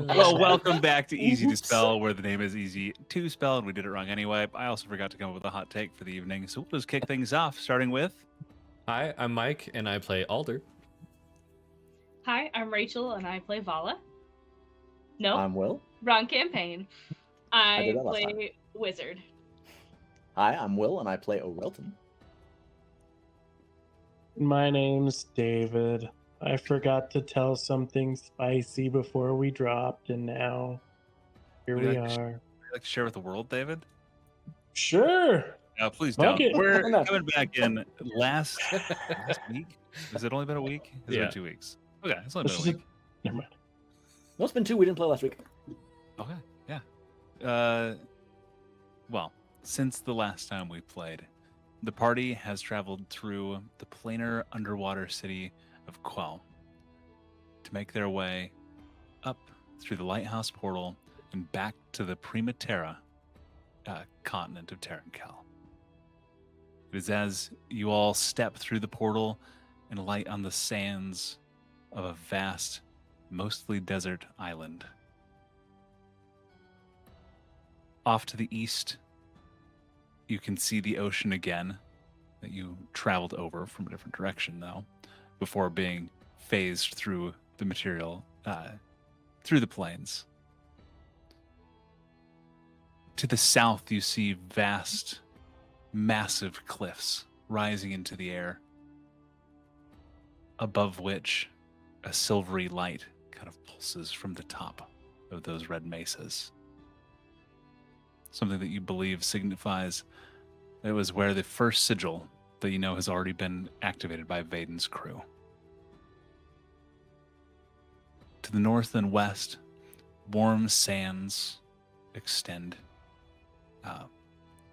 Well, welcome back to Easy to Oops. Spell, where the name is easy to spell, and we did it wrong anyway. I also forgot to come up with a hot take for the evening, so we'll just kick things off, starting with... Hi, I'm Mike, and I play Alder. Hi, I'm Rachel, and I play Vala. Nope, I'm Will. wrong campaign. did I that last play Wizard. Hi, I'm Will, and I play O'Relton. My name's David. I forgot to tell something spicy before we dropped, and now here Would you we like to are. Would you like to share with the world, David? Sure. No, please Fuck don't. it. We're No. coming back in last week. Has it only been a week? Has it Yeah. been 2 weeks? Okay, it's only been a week. Never mind. No, it's been 2. We didn't play last week. Okay, yeah. Well, since the last time we played, the party has traveled through the planar underwater city of Quell to make their way up through the lighthouse portal and back to the Prima Terra continent of Terrancal. It is as you all step through the portal and light on the sands of a vast, mostly desert island. Off to the east, you can see the ocean again that you traveled over from a different direction, though, before being phased through the material, through the plains. To the south, you see vast, massive cliffs rising into the air, above which a silvery light kind of pulses from the top of those red mesas. Something that you believe signifies that it was where the first sigil that you know has already been activated by Vaden's crew. To the north and west, warm sands extend.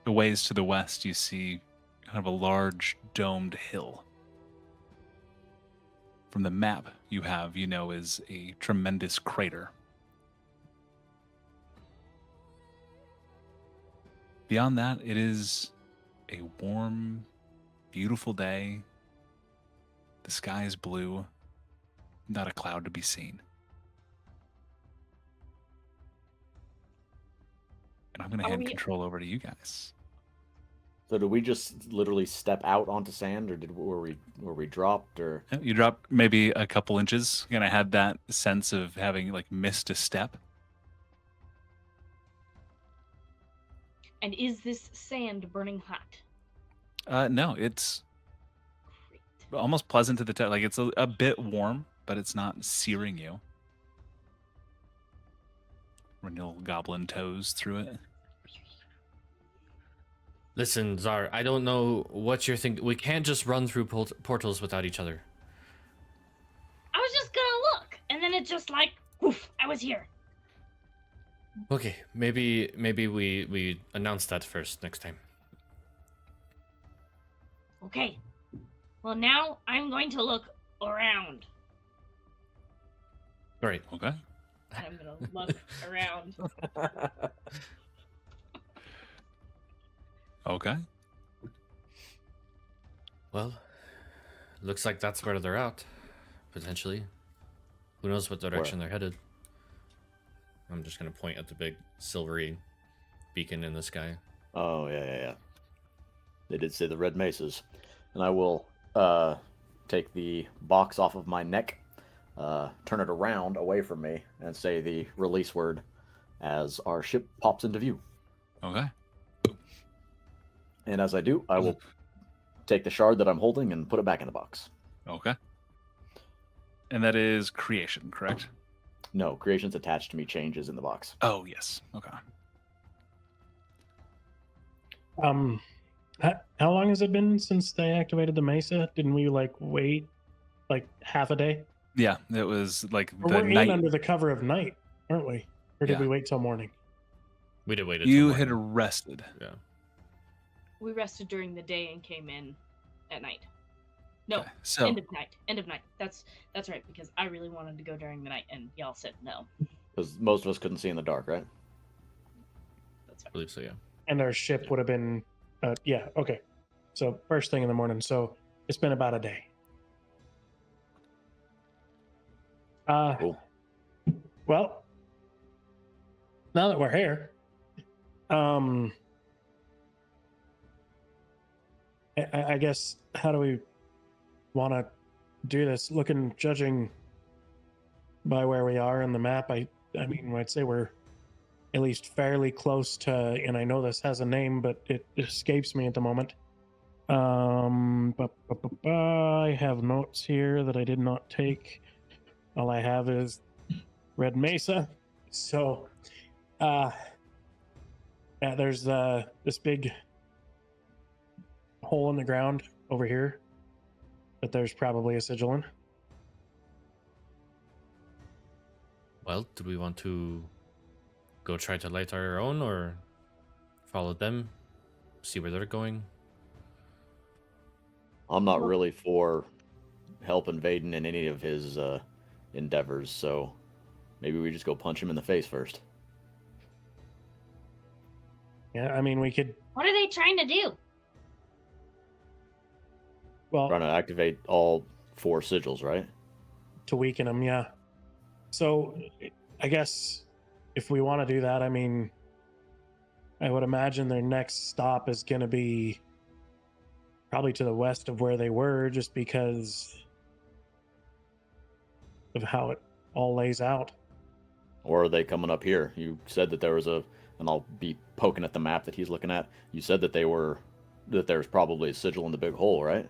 A ways to the west, you see kind of a large domed hill. From the map you have, you know, is a tremendous crater. Beyond that, it is a warm, beautiful day. The sky is blue, not a cloud to be seen. And I'm going to hand control over to you guys. So did we just literally step out onto sand, or were we dropped, or? You dropped maybe a couple inches. Kind of had that sense of having like missed a step. And is this sand burning hot? No, it's Great. almost pleasant to the touch. Like it's a bit warm, but it's not searing you. Run your little goblin toes through it. Listen, Zar, I don't know what you're thinking. We can't just run through portals without each other. I was just gonna look, and then it just like, woof, I was here. Okay, maybe we announce that first next time. Okay. Well, now I'm going to look around. Great. Okay. I'm gonna look around. Okay. Well, looks like that's where they're out, potentially. Who knows what direction they're headed? I'm just gonna point at the big silvery beacon in the sky. Oh, yeah. They did say the red mesas. And I will take the box off of my neck, turn it around away from me, and say the release word as our ship pops into view. Okay. And as I do, I will take the shard that I'm holding and put it back in the box. Okay. And that is creation, correct? No, creation's attached to me changes in the box. Oh, yes. Okay. How long has it been since they activated the Mesa? Didn't we wait half a day? Yeah, it was like Or the we're night. in under the cover of night, aren't we? Or did Yeah. we wait till morning? We did wait until You morning. had rested. Yeah. We rested during the day and came in at night. No, Okay, so end of night. End of night. That's right, because I really wanted to go during the night, and y'all said no. Because most of us couldn't see in the dark, right? That's I right. believe so, yeah. And our ship would have been, yeah, okay. So first thing in the morning. So it's been about a day. Cool. Well, now that we're here, I guess, how do we want to do this? Judging by where we are in the map, I mean, I'd say we're at least fairly close to, and I know this has a name, but it escapes me at the moment. I have notes here that I did not take. All I have is Red Mesa. So, yeah, there's this big hole in the ground over here that there's probably a sigil in. Well, do we want to go try to light our own or follow them, see where they're going? I'm not really for helping Vaden in any of his endeavors, so maybe we just go punch him in the face first. Yeah, I mean, we could. What are they trying to do? Well, Trying to activate all 4 sigils, right? to weaken them, yeah. So, I guess if we want to do that, I mean, I would imagine their next stop is going to be probably to the west of where they were, just because of how it all lays out. Or are they coming up here? You said that there was and I'll be poking at the map that he's looking at. You said that there's probably a sigil in the big hole, right?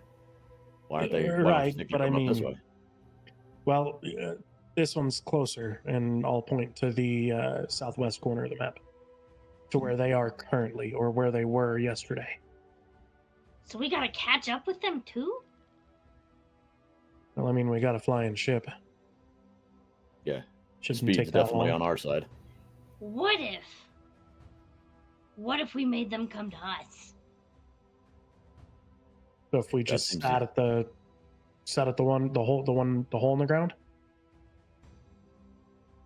Why aren't they? Why don't you Right, think but you're I coming up this mean, way? well, this one's closer, and I'll point to the southwest corner of the map, to where they are currently, or where they were yesterday. So we gotta catch up with them too? Well, I mean, we got a flying ship. Yeah, Shouldn't speed's take that definitely long. on our side. What if we made them come to us? So if we That just seems sat at the hole in the ground.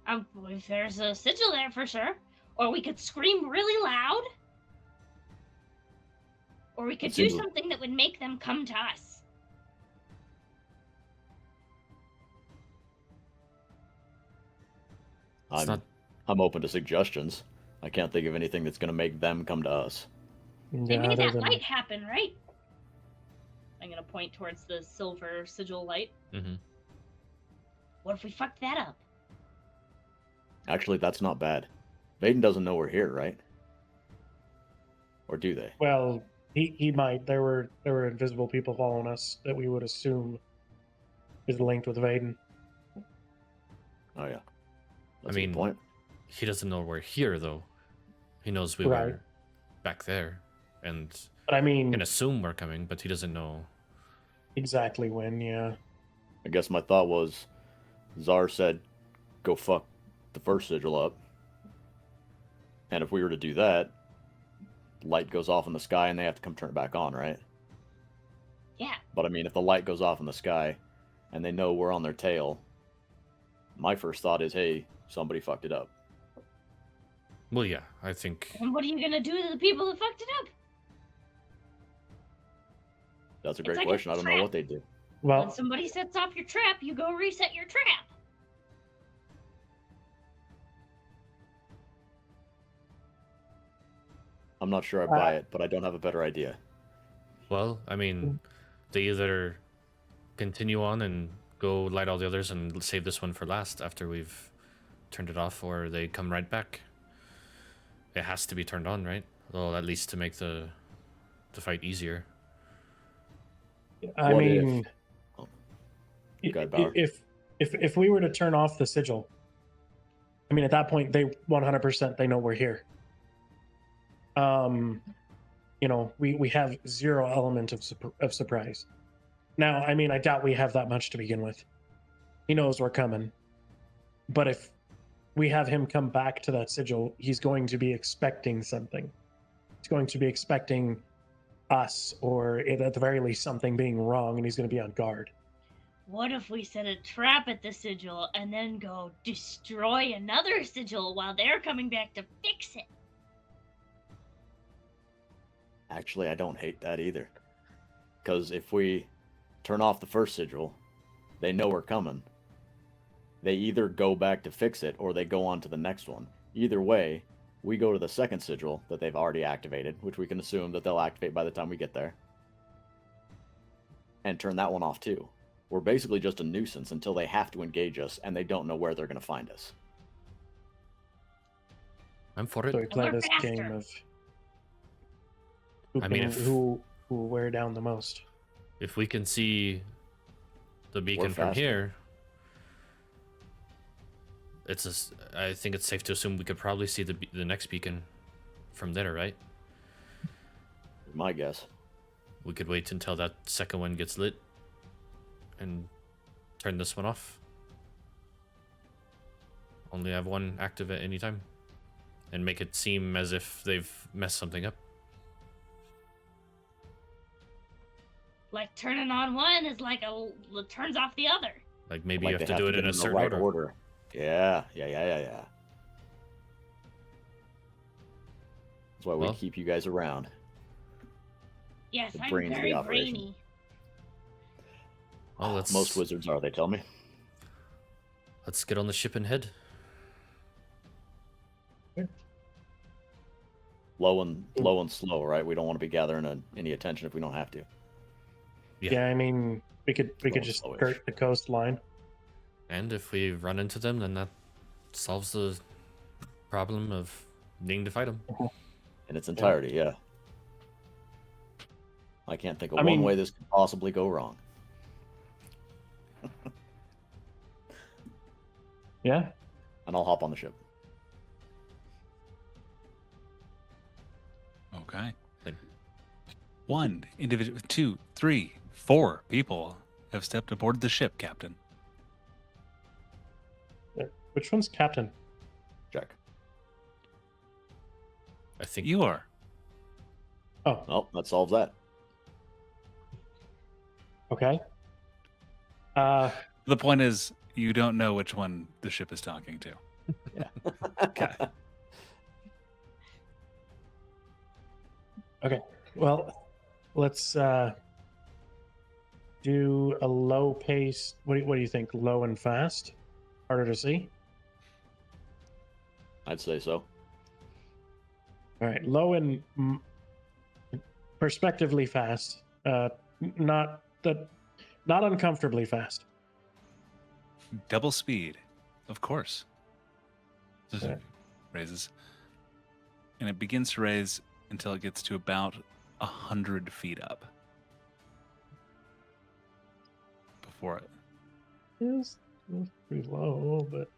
If there's a sigil there for sure. Or we could scream really loud. Or we could It do seems- something that would make them come to us. I'm open to suggestions. I can't think of anything that's going to make them come to us. They Yeah, made other that than light happen, right? I'm gonna point towards the silver sigil light. Mm-hmm. What if we fucked that up? Actually, that's not bad. Vaden doesn't know we're here, right? Or do they? well, he might. There were invisible people following us that we would assume is linked with Vaden. Oh yeah. That's I a good mean, point. He doesn't know we're here, though. He knows we Right. were back there, and But I mean, can assume we're coming, but he doesn't know. exactly when. Yeah. I guess my thought was, Czar said, "Go fuck the first sigil up," and if we were to do that, light goes off in the sky and they have to come turn it back on, right? Yeah. But I mean, if the light goes off in the sky and they know we're on their tail, my first thought is, hey, somebody fucked it up. Well, yeah, I think And what are you gonna do to the people that fucked it up? That's a It's great like a question. I don't know trap. what they do. Well, When somebody sets off your trap, you go reset your trap. I'm not sure I buy it, but I don't have a better idea. Well, I mean, they either continue on and go light all the others and save this one for last after we've turned it off, or they come right back. It has to be turned on, right? Well, at least to make the fight easier. I What mean, Go ahead, Bauer. if we were to turn off the sigil, I mean, at that point, they 100% they know we're here. You know, we have zero element of surprise. Now, I mean, I doubt we have that much to begin with. He knows we're coming, but if we have him come back to that sigil, he's going to be expecting something. He's going to be expecting us, or at the very least, something being wrong, and he's going to be on guard. What if we set a trap at the sigil and then go destroy another sigil while they're coming back to fix it? Actually, I don't hate that either. Because if we turn off the first sigil, they know we're coming. They either go back to fix it or they go on to the next one. Either way, we go to the second sigil that they've already activated, which we can assume that they'll activate by the time we get there, and turn that one off too. We're basically just a nuisance until they have to engage us, and they don't know where they're going to find us. I'm for it. So we play We're this faster. game of who, I mean, who will wear down the most. If we can see the beacon from faster. here, I think it's safe to assume we could probably see the next beacon from there, right? My guess. We could wait until that second one gets lit and turn this one off. Only have one active at any time. And make it seem as if they've messed something up. Like turning on one is like turns off the other. Like maybe Like you they have to do it get in a the certain right order. Yeah. That's why we Well- keep you guys around. Yes, The I'm brains of the very operation. brainy. Well, Most wizards are, they tell me. let's get on the ship and head. Low and slow, right? We don't want to be gathering any attention if we don't have to. Yeah. Yeah, I mean, we could Little just slowish. skirt the coastline. And if we run into them, then that solves the problem of needing to fight them. In its entirety, yeah. I can't think of I one mean- way this could possibly go wrong. Yeah. And I'll hop on the ship. Okay. Then- 1 individual, 2, 3, 4 people have stepped aboard the ship, Captain. Which one's captain? Check. I think You are. Oh, Well, that solves that. okay. The point is, you don't know which one the ship is talking to. Okay. Well, let's do a low pace. What do you think? Low and fast? Harder to see? I'd say so. All right, low and perspectively fast. Not uncomfortably fast. Double speed, of course. Just Yeah. raises. And it begins to raise until it gets to about 100 feet up. Before it. It's pretty low, but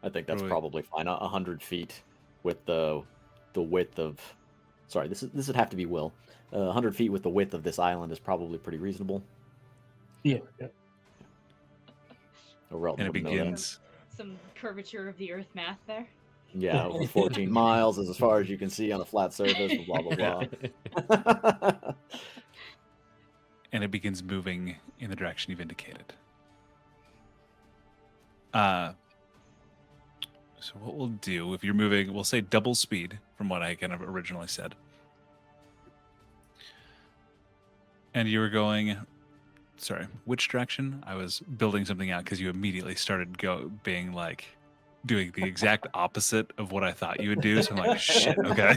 I think that's Right. probably fine. 100 feet with the width of. Sorry, this would have to be Will. 100 feet with the width of this island is probably pretty reasonable. yeah. Relton And it would know that. begins. Some curvature of the earth math there. Yeah, over 14 miles is as far as you can see on a flat surface. Blah blah blah. And it begins moving in the direction you've indicated. So what we'll do, if you're moving, we'll say double speed from what I kind of originally said. And you were going, sorry, which direction? I was building something out because you immediately started being like, doing the exact opposite of what I thought you would do. So I'm like, shit, okay.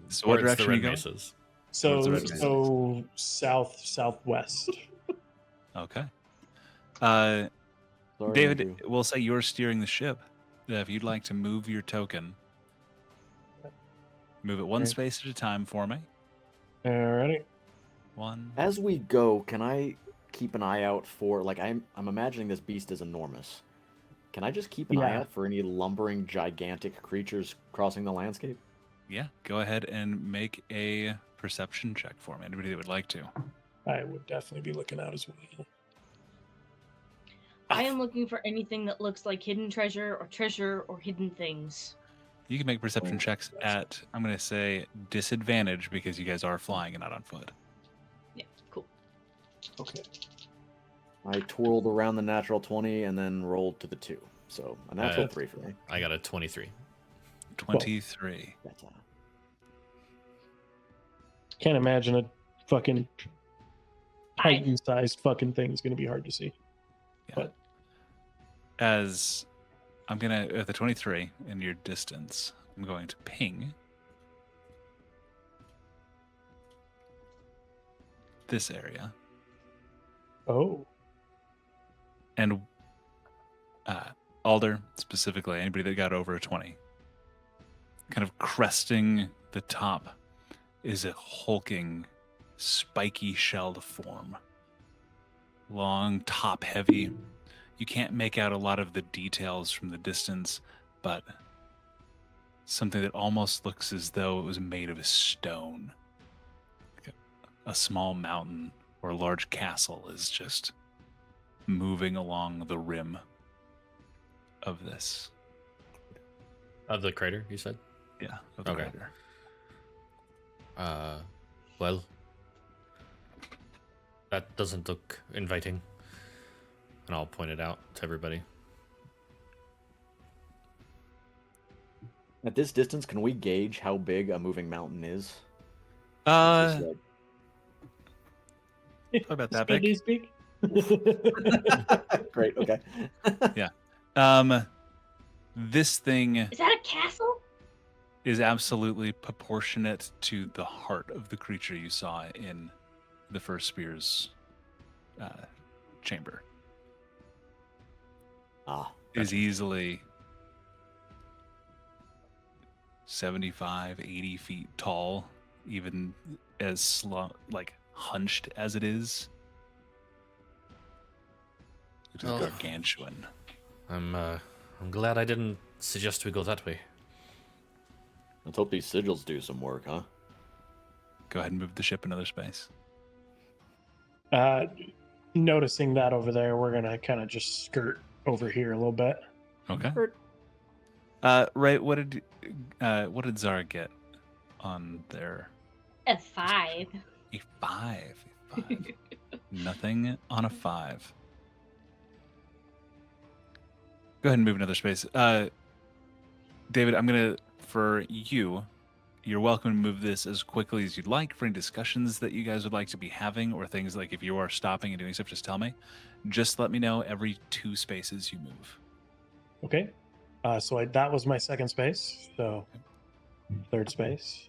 So what Or it's direction the are you red going? mesas. So What's the red so southwest. Okay. Sorry, David, Andrew. we'll say you're steering the ship. If you'd like to move your token, move it one Okay. space at a time for me. Alrighty. One. As we go, can I keep an eye out for I'm imagining this beast is enormous. Can I just keep an eye Yeah. out for any lumbering gigantic creatures crossing the landscape? Yeah, go ahead and make a perception check for me. Anybody that would like to. I would definitely be looking out as well. I am looking for anything that looks like hidden treasure or hidden things. You can make perception checks at, I'm going to say, disadvantage because you guys are flying and not on foot. Yeah, cool. Okay. I twirled around the natural 20 and then rolled to the 2. So a natural 3 for me. I got a 23. 23. That's Can't imagine a fucking I, Titan-sized fucking thing is going to be hard to see. Yeah. But As I'm gonna at the 23 in your distance, I'm going to ping this area oh, and Alder specifically, anybody that got over a 20, kind of cresting the top is a hulking, spiky shelled form. Long, top heavy. You can't make out a lot of the details from the distance, but something that almost looks as though it was made of stone. A small mountain or a large castle is just moving along the rim of this. Of the crater, you said? Yeah, of the Okay. crater. Well, that doesn't look inviting. And I'll point it out to everybody. At this distance, can we gauge how big a moving mountain is? Uh, It's How about that Speed, do you big? speak? Great. Okay. This thing Is that a castle? is absolutely proportionate to the heart of the creature you saw in the first spear's chamber. Is easily 75, 80 feet tall, even as hunched as it is. It is Oh. gargantuan. I'm glad I didn't suggest we go that way. Let's hope these sigils do some work, huh? Go ahead and move the ship another space. Noticing that over there, we're gonna kind of just skirt over here a little bit. Okay. Right. What did Zara get on their A 5. a 5? Nothing on a 5. Go ahead and move another space. David, I'm gonna for you. You're welcome to move this as quickly as you'd like for any discussions that you guys would like to be having, or things like if you are stopping and doing stuff, just tell me. Just let me know every 2 spaces you move. Okay. So that was my second space. So third space.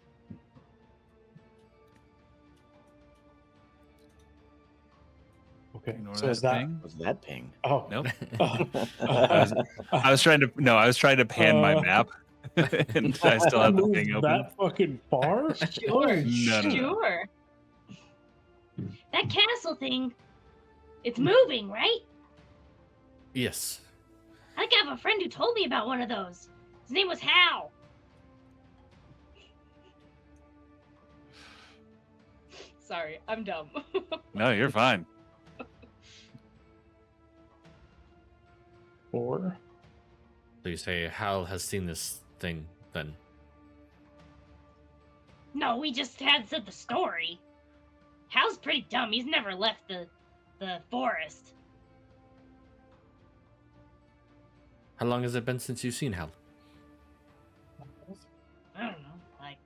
Okay. Ignore So is that? ping. What's that ping? Oh. Nope. Uh, I was trying to pan my map, and I still have the moved thing open. that fucking far? Sure, Holy No, no, no. sure. That castle thing, it's moving, right? Yes. I think I have a friend who told me about one of those. His name was Hal. Sorry, I'm dumb. No, you're fine. 4. So you say Hal has seen this thing then? No, we just had said the story. Hal's pretty dumb. He's never left the forest. How long has it been since you've seen Hal? I don't know, like,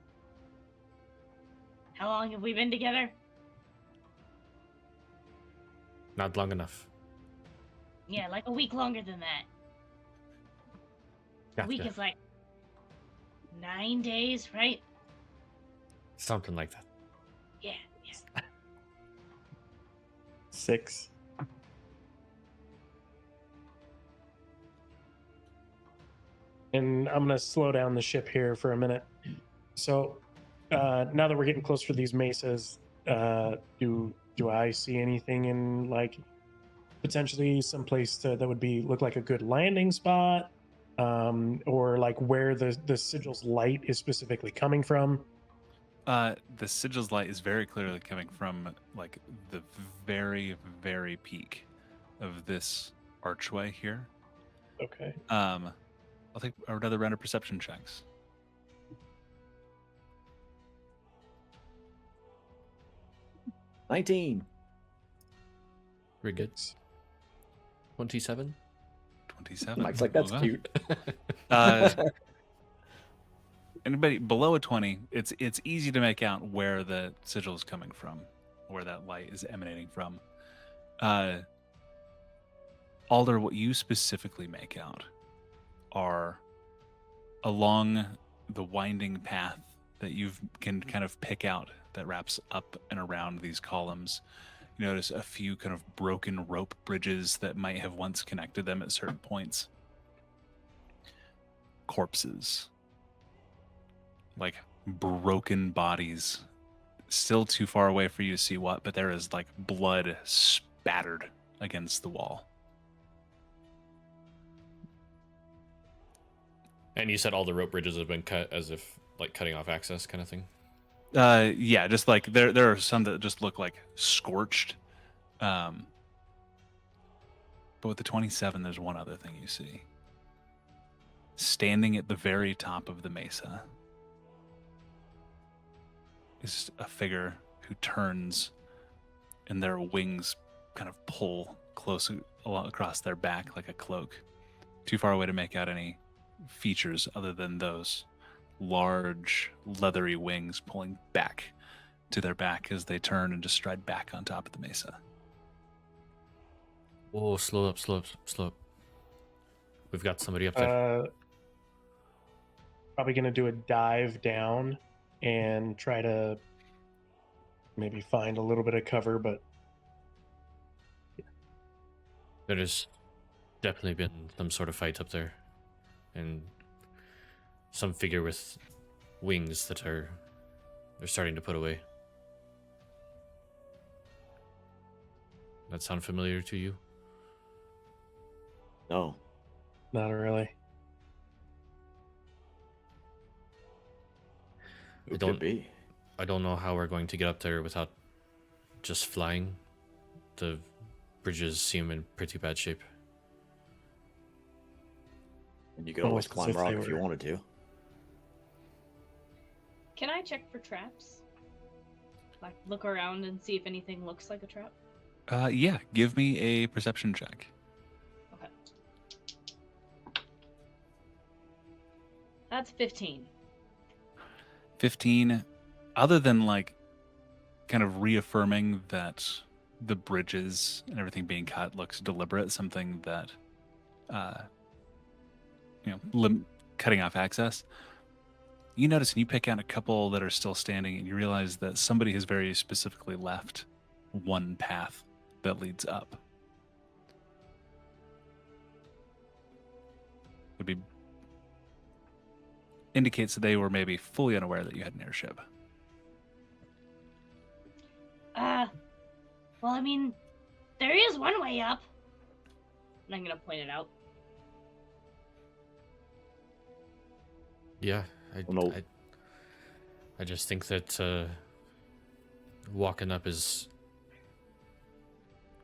how long have we been together? Not long enough. Yeah, like a week longer than that. A week Gotcha. is like 9 days, right? Something like that. Yeah. 6. And I'm gonna slow down the ship here for a minute. So now that we're getting closer to these mesas, do I see anything in like potentially someplace that would look like a good landing spot, or like where the sigil's light is specifically coming from? The sigil's light is very clearly coming from like the very, very peak of this archway here. Okay. I'll take another round of perception checks. $19. Very good. 27? 27. Mike's like, that's Okay. cute. Anybody below a 20, it's easy to make out where the sigil is coming from, where that light is emanating from. Alder, what you specifically make out are along the winding path that you can kind of pick out that wraps up and around these columns. You notice a few kind of broken rope bridges that might have once connected them at certain points. Corpses. Like broken bodies. Still too far away for you to see what, but there is like blood spattered against the wall. And you said all the rope bridges have been cut as if like cutting off access kind of thing? Yeah, just like there are some that just look like scorched. But with the 27, there's one other thing you see. Standing at the very top of the mesa is a figure who turns and their wings kind of pull close across their back like a cloak. Too far away to make out any features other than those large leathery wings pulling back to their back as they turn and just stride back on top of the mesa. Oh, slow up. We've got somebody up there. Probably gonna do a dive down and try to maybe find a little bit of cover, but There has definitely been some sort of fight up there. And some figure with wings that they're starting to put away. That sound familiar to you? No. not really. Who don't- could be? I don't know how we're going to get up there without just flying. The bridges seem in pretty bad shape. And you could always Almost as climb if rock they if you were- wanted to. Can I check for traps? Like, look around and see if anything looks like a trap? Yeah, give me a perception check. Okay. That's 15. 15, other than like kind of reaffirming that the bridges and everything being cut looks deliberate, something that cutting off access, you notice and you pick out a couple that are still standing and you realize that somebody has very specifically left one path that leads up. Would be indicates that they were maybe fully unaware that you had an airship. Well, I mean, there is one way up. And I'm gonna point it out. Yeah, No. I just think that walking up is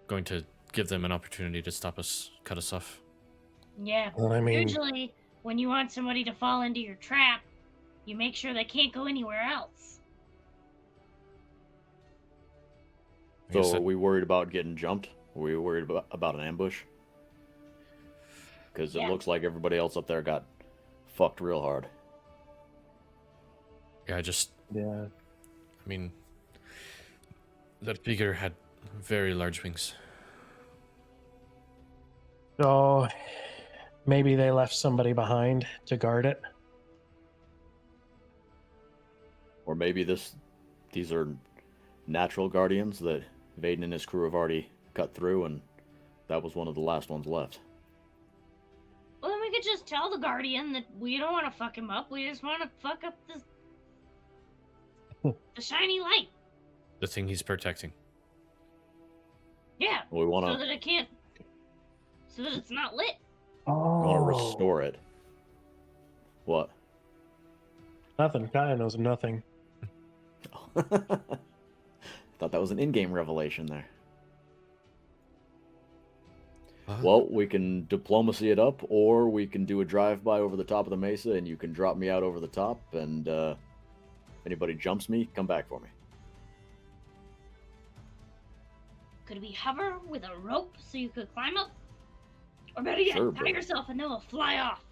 going to give them an opportunity to stop us, cut us off. Yeah. Well, I mean, Usually, when you want somebody to fall into your trap, you make sure they can't go anywhere else. I guess So are that- we worried about getting jumped? Are we worried about an ambush? Because it Yeah. looks like everybody else up there got fucked real hard. yeah, yeah. I mean, that figure had very large wings. So maybe they left somebody behind to guard it. Or maybe these are natural guardians that Vaden and his crew have already cut through, and that was one of the last ones left. Well, then we could just tell the Guardian that we don't want to fuck him up. We just want to fuck up the shiny light. The thing he's protecting. Yeah. We want So to that it can't. So that it's not lit. Oh, restore it. What? Nothing. Kaya knows nothing. Thought that was an in-game revelation there. Huh? Well, we can diplomacy it up, or we can do a drive-by over the top of the mesa, and you can drop me out over the top, and if anybody jumps me, come back for me. Could we hover with a rope so you could climb up? Or better yet, Sure, tie but- yourself and then we'll fly off.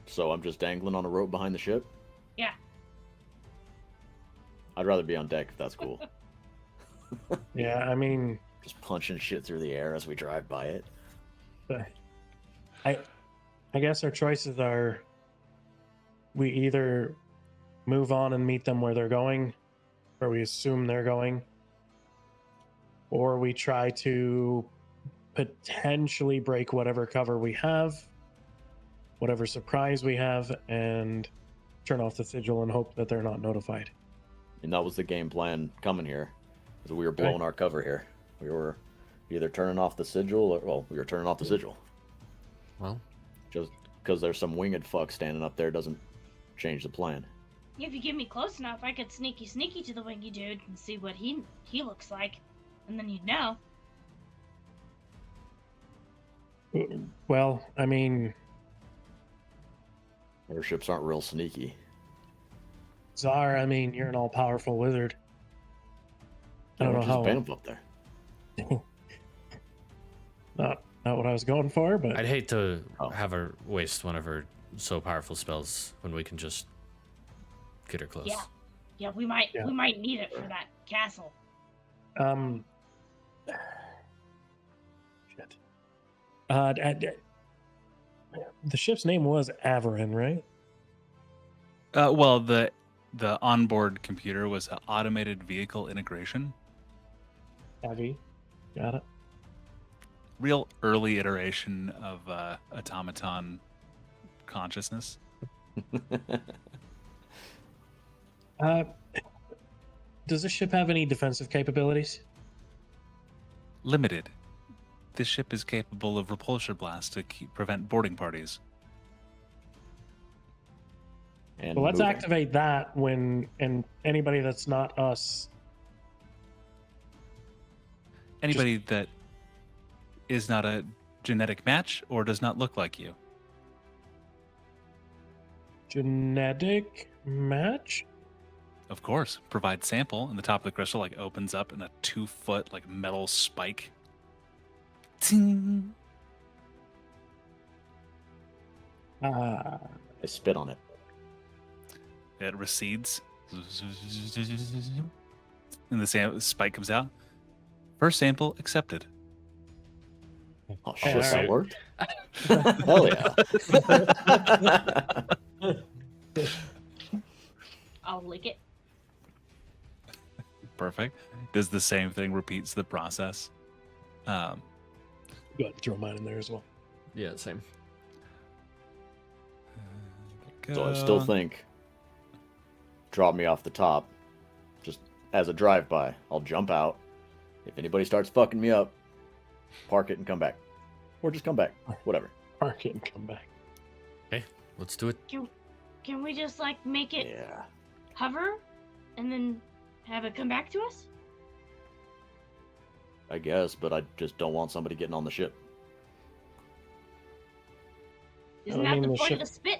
So I'm just dangling on a rope behind the ship? Yeah. I'd rather be on deck if that's cool. Yeah, I mean, just punching shit through the air as we drive by it. I guess our choices are we either move on and meet them where they're going, where we assume they're going, or we try to potentially break whatever cover we have, whatever surprise we have, and turn off the sigil and hope that they're not notified. And that was the game plan coming here, because we were blowing our cover here. We were either turning off the sigil, or we were turning off the sigil. Well, Just because there's some winged fuck standing up there doesn't change the plan. If you get me close enough, I could sneaky to the wingy dude and see what he looks like, and then you'd know. Well, I mean, Airships aren't real sneaky. Czar, I mean, you're an all-powerful wizard. I don't know Just how. ban 'em up there. Not what I was going for, but I'd hate to Oh. have her waste one of her so powerful spells when we can just get her close. Yeah, we might Yeah. need it for that castle. Shit. The ship's name was Averin, right? Well, the onboard computer was an automated vehicle integration. Avi, got it. Real early iteration of automaton consciousness. Does this ship have any defensive capabilities? Limited. This ship is capable of repulsor blasts to prevent boarding parties. And Well, let's moving. activate that when and anybody that's not us. Anybody that is not a genetic match or does not look like you. Genetic match? Of course, provide sample, and the top of the crystal like opens up in a 2-foot like metal spike. Ting! Ah, I spit on it. It recedes, and the spike comes out. First sample accepted. Oh shit, Alright. that worked? Hell yeah. I'll lick it. Perfect. Does the same thing, repeats the process. go ahead and throw mine in there as well. Yeah, same. So I still think drop me off the top, just as a drive-by. I'll jump out. If anybody starts fucking me up, park it and come back. Or just come back. Whatever. Park it and come back. Okay, let's do it. Can we just like make it Yeah. hover, and then have it come back to us? I guess, but I just don't want somebody getting on the ship. Isn't I mean, that the the point ship- of the spit?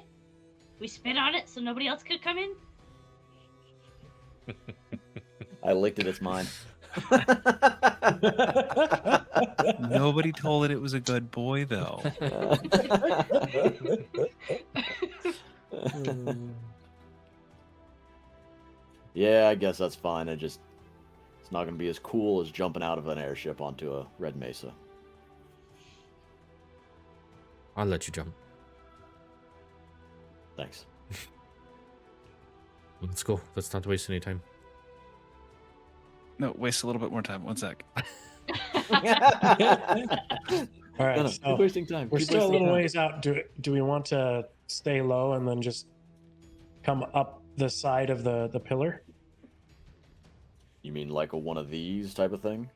We spit on it so nobody else could come in. I licked it, it's mine. Nobody told it was a good boy, though. Yeah, I guess that's fine. It's not going to be as cool as jumping out of an airship onto a red mesa. I'll let you jump. Thanks. Let's go. Let's not waste any time. No, waste a little bit more time. 1 sec. All right, No, so keep wasting time. we're Keep still a wasting little time. ways out. Do we want to stay low and then just come up the side of the pillar? You mean like a one of these type of thing?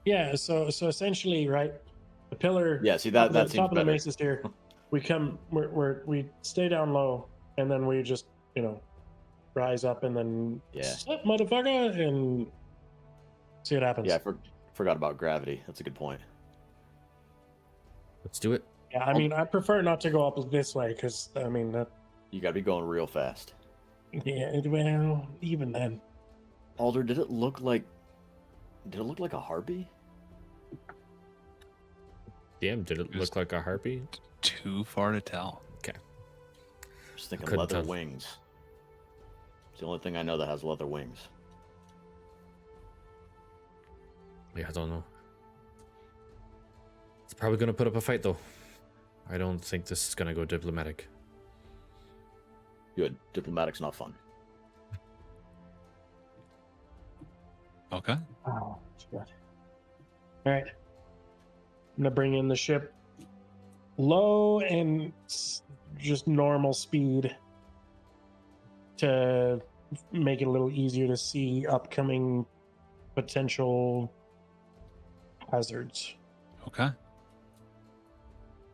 Yeah. So essentially, right, the pillar. Yeah, see that the seems top of the better. mesas here. We come. We stay down low, and then we just rise up and then Yeah. slip, motherfucker, and see what happens. Yeah, I forgot about gravity. That's a good point. Let's do it. Yeah, I mean, I prefer not to go up this way because I mean that. You got to be going real fast. Yeah, well, even then. Alder, did it look like a harpy? Damn, did it look like a harpy? Too far to tell. Just thinking Couldn't leather tell. wings. It's the only thing I know that has leather wings. Yeah, I don't know. Probably gonna put up a fight though. I don't think this is gonna go diplomatic. Good. Diplomatic's not fun. Okay. Oh, that's good. All right. I'm gonna bring in the ship low and just normal speed to make it a little easier to see upcoming potential hazards. Okay.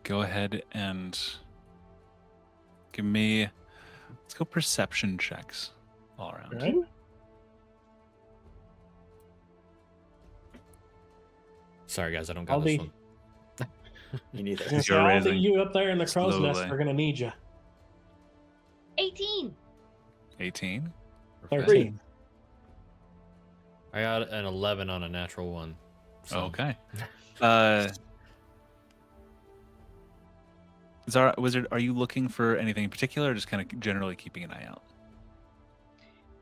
Go ahead and give me. Let's go perception checks all around. All right. Sorry guys, I don't got I'll this be. one. Me neither. I'll You're be raising you up there in the crow's nest. slowly. We're gonna need you. 18. 18. 13. I got an 11 on a natural one. So. Okay. Zara, Wizard, are you looking for anything in particular, or just kind of generally keeping an eye out?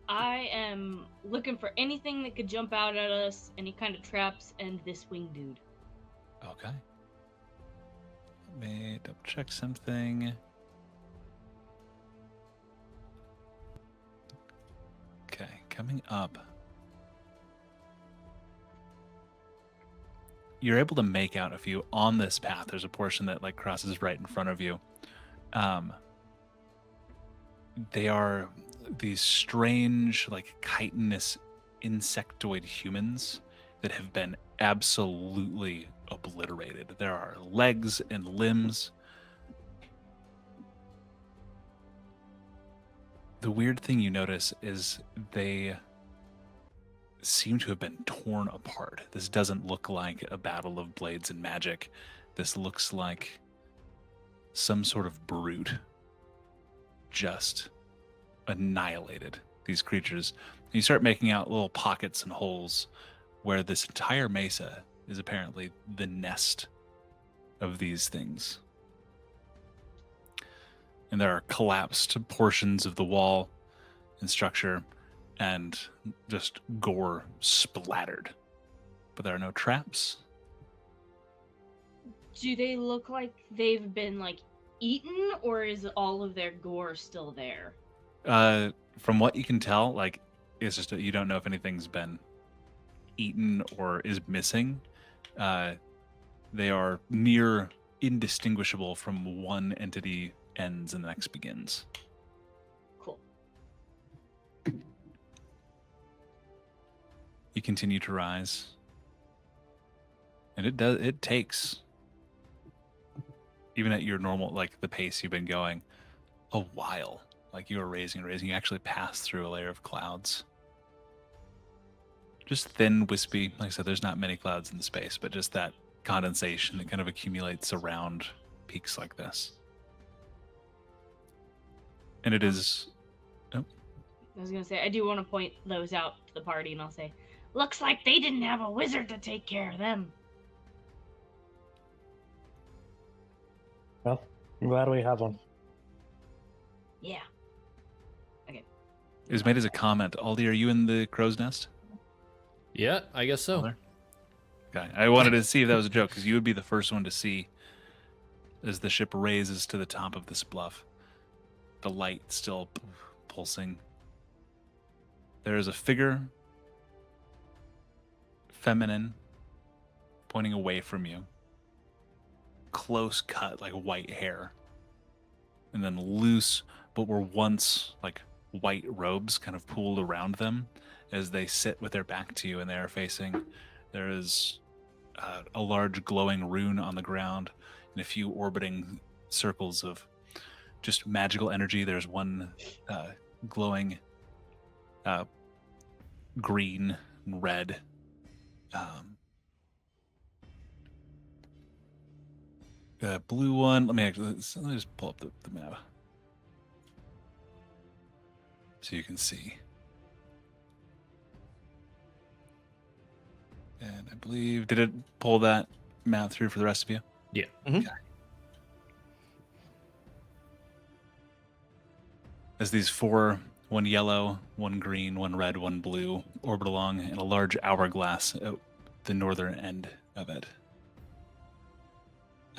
I am looking for anything that could jump out at us, any kind of traps, and this wing dude. Okay. Let me double check something. Okay, coming up. You're able to make out a few on this path. There's a portion that like crosses right in front of you. They are these strange, like chitinous insectoid humans that have been absolutely obliterated. There are legs and limbs. The weird thing you notice is they seem to have been torn apart. This doesn't look like a battle of blades and magic. This looks like some sort of brute just annihilated these creatures. And you start making out little pockets and holes where this entire mesa is apparently the nest of these things. And there are collapsed portions of the wall and structure and just gore splattered. But there are no traps. Do they look like they've been like eaten, or is all of their gore still there? From what you can tell, like it's just you don't know if anything's been eaten or is missing. They are near indistinguishable from one entity ends and the next begins. Cool. You continue to rise. And it takes, even at your normal, like the pace you've been going, a while. Like you are raising, you actually pass through a layer of clouds. Just thin, wispy. Like I said, there's not many clouds in the space, but just that condensation that kind of accumulates around peaks like this. And it is... Oh. I was gonna say, I do want to point those out to the party, and I'll say, looks like they didn't have a wizard to take care of them. Well, I'm glad we have one. Yeah. It was made as a comment. Aldi, are you in the crow's nest? Yeah, I guess so. There. Okay. I wanted to see if that was a joke, because you would be the first one to see as the ship raises to the top of this bluff. The light still pulsing. There is a figure, feminine, pointing away from you. Close cut, like white hair. And then loose, but were once like white robes kind of pooled around them as they sit with their back to you and they are facing. There is a large glowing rune on the ground and a few orbiting circles of just magical energy. There's one glowing green and red. Blue one. Let me just pull up the map so you can see. And I believe, did it pull that map through for the rest of you? Yeah. Mhm. Okay. As these four, one yellow, one green, one red, one blue, orbit along in a large hourglass at the northern end of it.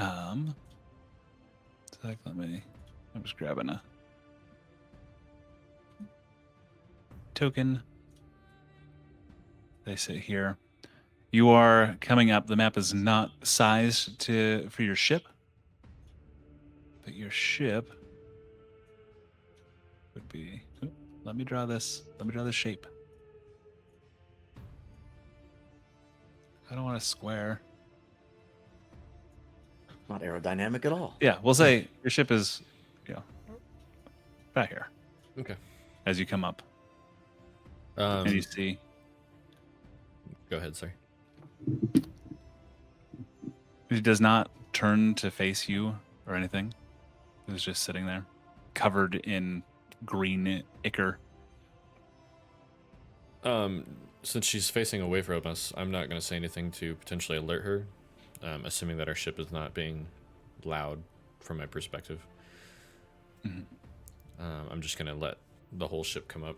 So I'm just grabbing a token. They sit here. You are coming up. The map is not sized for your ship, but your ship would be. Let me draw this. Let me draw the shape. I don't want a square. Not aerodynamic at all. Yeah, we'll say your ship is, back here Okay. as you come up, and you see. Go ahead, sorry. It does not turn to face you or anything. It's just sitting there, covered in green ichor. Since she's facing away from us, I'm not going to say anything to potentially alert her, assuming that our ship is not being loud from my perspective. Mhm. I'm just going to let the whole ship come up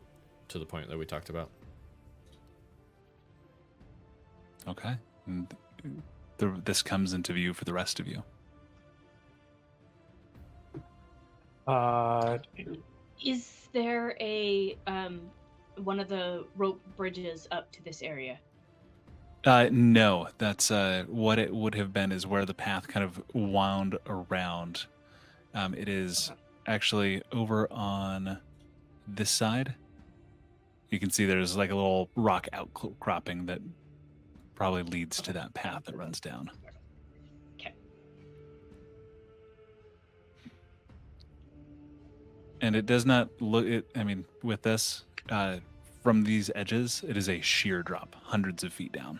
to the point that we talked about. Okay. And this comes into view for the rest of you. Is there a one of the rope bridges up to this area? No, that's what it would have been is where the path kind of wound around. It is actually over on this side. You can see there's like a little rock outcropping that probably leads to that path that runs down. Okay. And it does not look. With this, from these edges, it is a sheer drop, hundreds of feet down.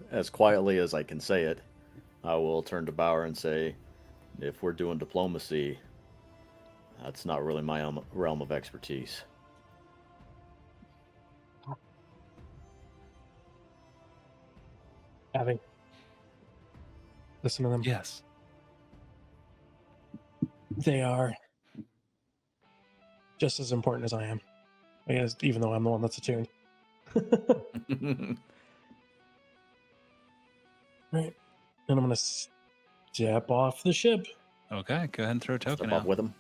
As quietly as I can say it, I will turn to Bauer and say, if we're doing diplomacy, that's not really my realm of expertise. Abby, listen to them. Yes. They are just as important as I am. I guess, even though I'm the one that's attuned. Right. And I'm going to step off the ship. Okay, go ahead and throw a token Step up out. with him.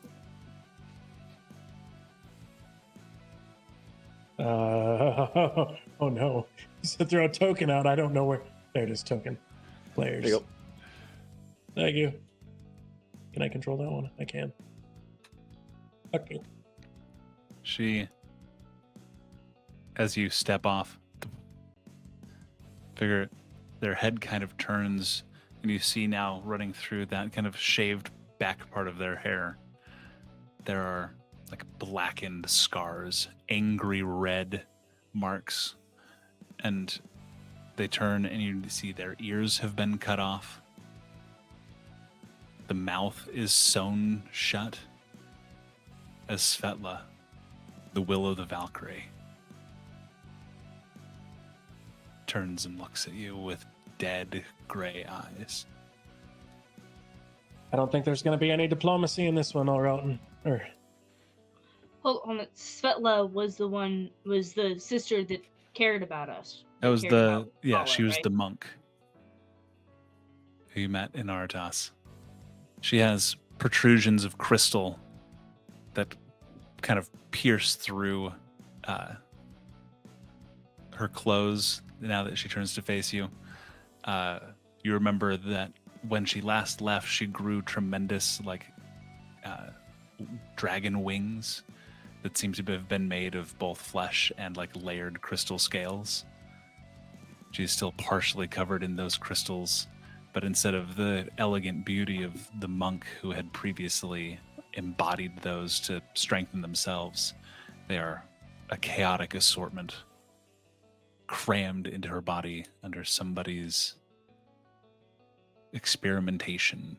Oh no. You said throw a token out. I don't know where. There it is, token. Players. There you go. Thank you. Can I control that one? I can. Okay. She, as you step off, figure their head kind of turns, and you see now running through that kind of shaved back part of their hair, there are like blackened scars, angry red marks, and they turn and you see their ears have been cut off. The mouth is sewn shut as Svetla, the will of the Valkyrie, turns and looks at you with dead gray eyes. I don't think there's going to be any diplomacy in this one, Alrauton. Hold on, Svetla was the sister that cared about us. That was cared about Paula, she was right? the monk who you met in Artas. She has protrusions of crystal that kind of pierce through her clothes now that she turns to face you. You remember that when she last left, she grew tremendous, dragon wings that seem to have been made of both flesh and layered crystal scales. She's still partially covered in those crystals, but instead of the elegant beauty of the monk who had previously embodied those to strengthen themselves, they are a chaotic assortment crammed into her body under somebody's experimentation.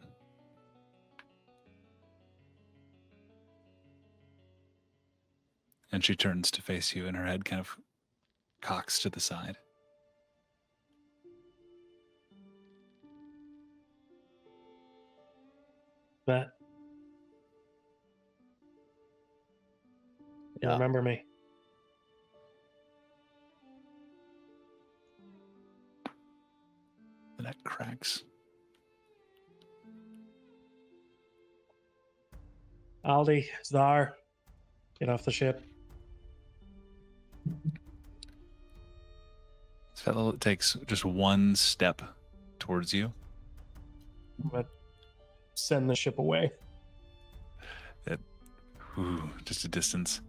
And she turns to face you, and her head kind of cocks to the side. That You Yeah. remember me. The neck cracks. Aldi, Czar, get off the ship. Svetlo takes just one step towards you. But send the ship away. Just a distance.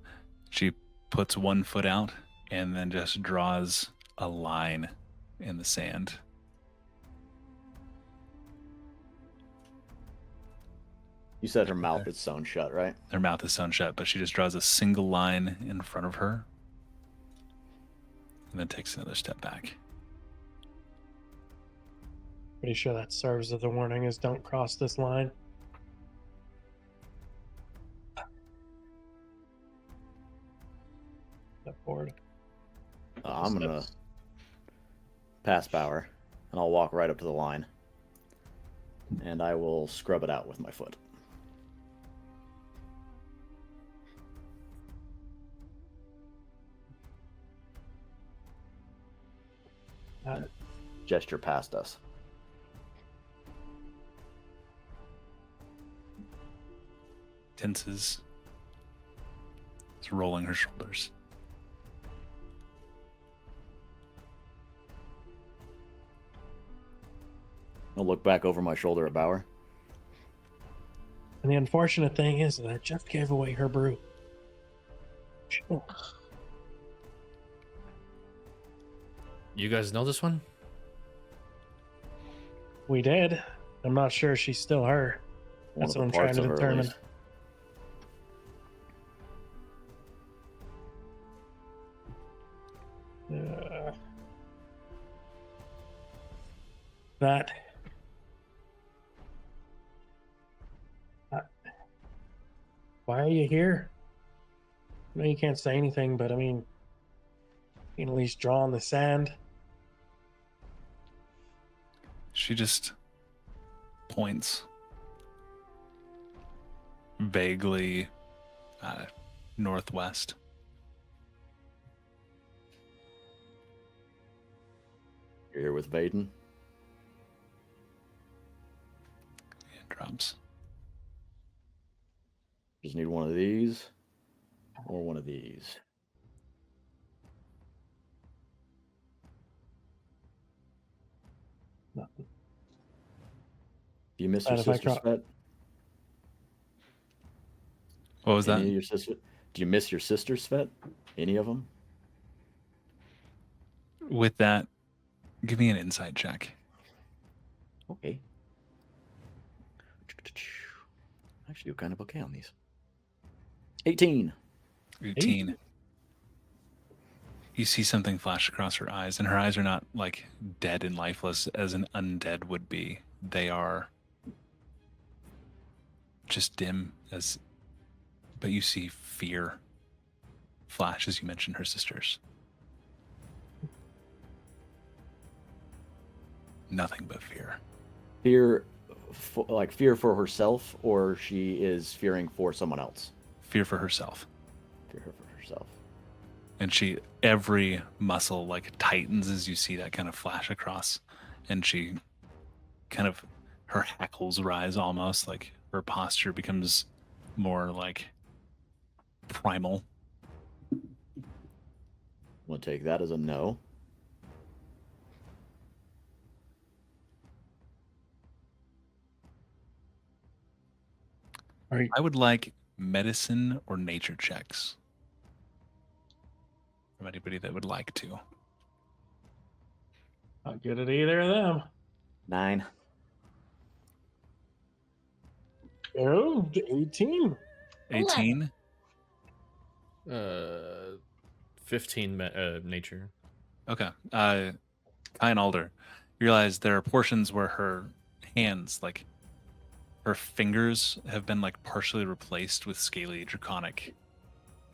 She puts one foot out and then just draws a line in the sand. You said her mouth is sewn shut, right? Her mouth is sewn shut, but she just draws a single line in front of her and then takes another step back. Pretty sure that serves as the warning is don't cross this line. Step forward. I'm gonna pass Bauer, and I'll walk right up to the line, and I will scrub it out with my foot. Gesture past us. Tenses. It's rolling her shoulders. I'll look back over my shoulder at Bauer. And the unfortunate thing is that I just gave away her brew. Oh, You guys know this one? we did. I'm not sure she's still her. One That's of what the I'm trying parts to of her, at determine. least. That. Why are you here? I know you can't say anything, but I mean, you can at least draw on the sand. She just points vaguely northwest. You're here with Vaden. It drops. Just need one of these, or one of these. Nothing. Do you miss your And if I sister, cro- Svet? What was Any that? of your sister? Do you miss your sister, Svet? Any of them? With that, give me an insight check. Okay. Actually, do kind of okay on these. 18. 18. You see something flash across her eyes, and her eyes are not like dead and lifeless as an undead would be. They are just dim but you see fear flash as you mention her sisters. Nothing but fear. Fear, like fear for herself, or she is fearing for someone else? Fear for herself. Fear for herself. And every muscle like tightens as you see that kind of flash across. And she her hackles rise almost, like her posture becomes more like primal. I'm going to take that as a no. All right. I would like medicine or nature checks from anybody that would like to. Not good at either of them. 9. Oh, 18. 18. 15 nature. Okay. Kai and Alder, you realize there are portions where her hands, like her fingers, have been like partially replaced with scaly draconic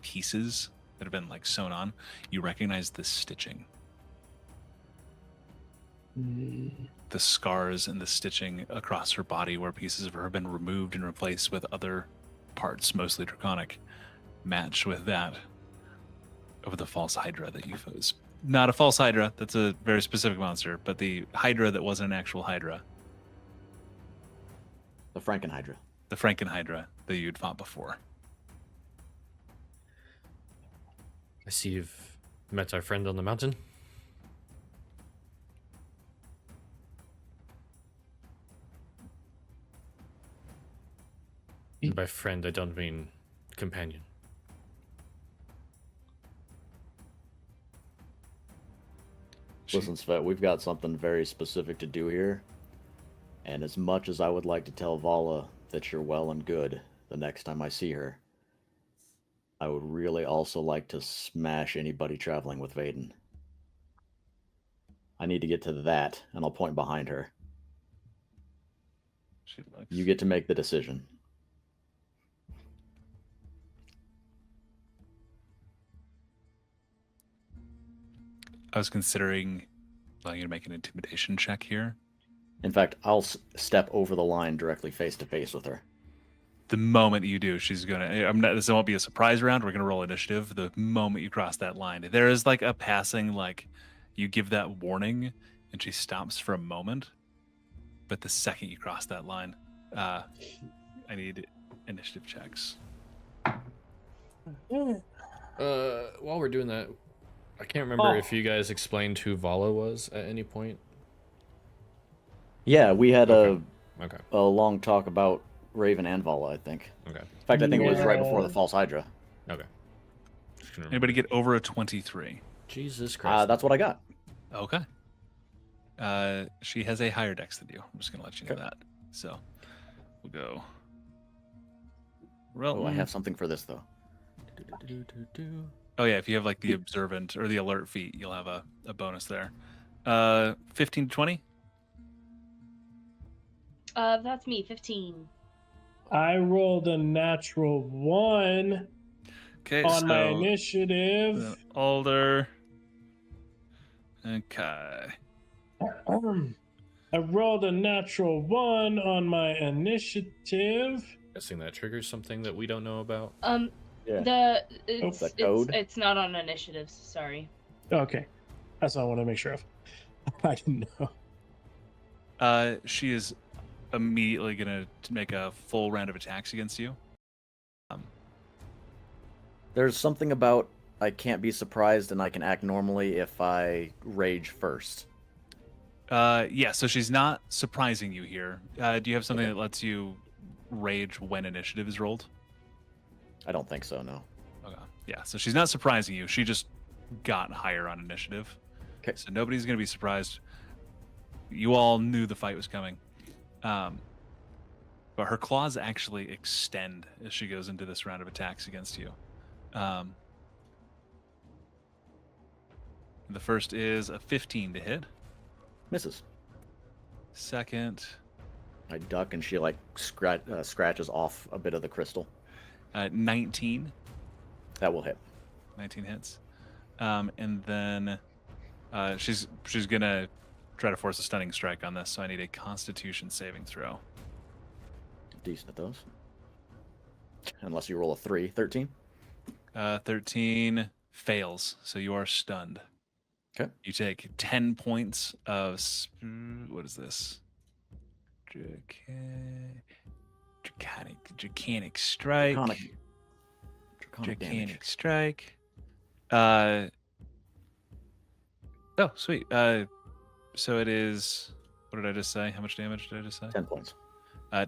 pieces that have been like sewn on. You recognize the stitching. The scars and the stitching across her body where pieces of her have been removed and replaced with other parts, mostly draconic. match with that of the false Hydra that you fought. Not a false Hydra, that's a very specific monster, but the Hydra that wasn't an actual Hydra. The Frankenhydra. The Frankenhydra that you'd fought before. I see you've met our friend on the mountain. And by friend, I don't mean companion. Listen, Svet, we've got something very specific to do here. And as much as I would like to tell Vala that you're well and good the next time I see her, I would really also like to smash anybody traveling with Vaden. I need to get to that, and I'll point behind her. She looks... You get to make the decision. I was considering allowing you to make an intimidation check here. In fact, I'll step over the line directly face to face with her. The moment you do, she's gonna. This won't be a surprise round. We're gonna roll initiative. The moment you cross that line, there is like a passing, like you give that warning, and she stops for a moment. But the second you cross that line, I need initiative checks. While we're doing that, I can't remember if you guys explained who Vala was at any point. Yeah, we had Okay. a long talk about Raven and Vala, I think. Okay. In fact, I think it was right before the Yeah. false Hydra. Okay. Just gonna Anybody get over a 23? Jesus Christ. That's what I got. Okay. She has a higher dex than you. I'm just gonna let you know Okay. that. So we'll go. Oh, I have something for this though. Oh yeah, if you have like the observant or the alert feat, you'll have a bonus there. 15 to 20. That's me, 15. I rolled a natural 1 Okay, on my so initiative. Alder. Okay. I rolled a natural 1 on my initiative. Guessing that triggers something that we don't know about. Yeah. It's the code? it's not on initiatives. Sorry. Okay, that's what I want to make sure of. I didn't know. She is immediately gonna make a full round of attacks against you. There's something about I can't be surprised and I can act normally if I rage first. Yeah, so she's not surprising you here. Do you have something Okay. that lets you rage when initiative is rolled? I don't think so, no. Okay. Yeah, so she's not surprising you. She just got higher on initiative. Okay. So nobody's going to be surprised. You all knew the fight was coming. But her claws actually extend as she goes into this round of attacks against you. The first is a 15 to hit. Misses. Second, I duck and she like scratches off a bit of the crystal. 19. That will hit. 19 hits. And then she's gonna try to force a stunning strike on this, so I need a Constitution saving throw. Decent at those. Unless you roll a 3. 13? 13 fails, so you are stunned. Okay. You take 10 points of what is this? Draconic strike. Draconic damage. Strike. Oh, sweet. So it is. What did I just say? How much damage did I just say? 10 points.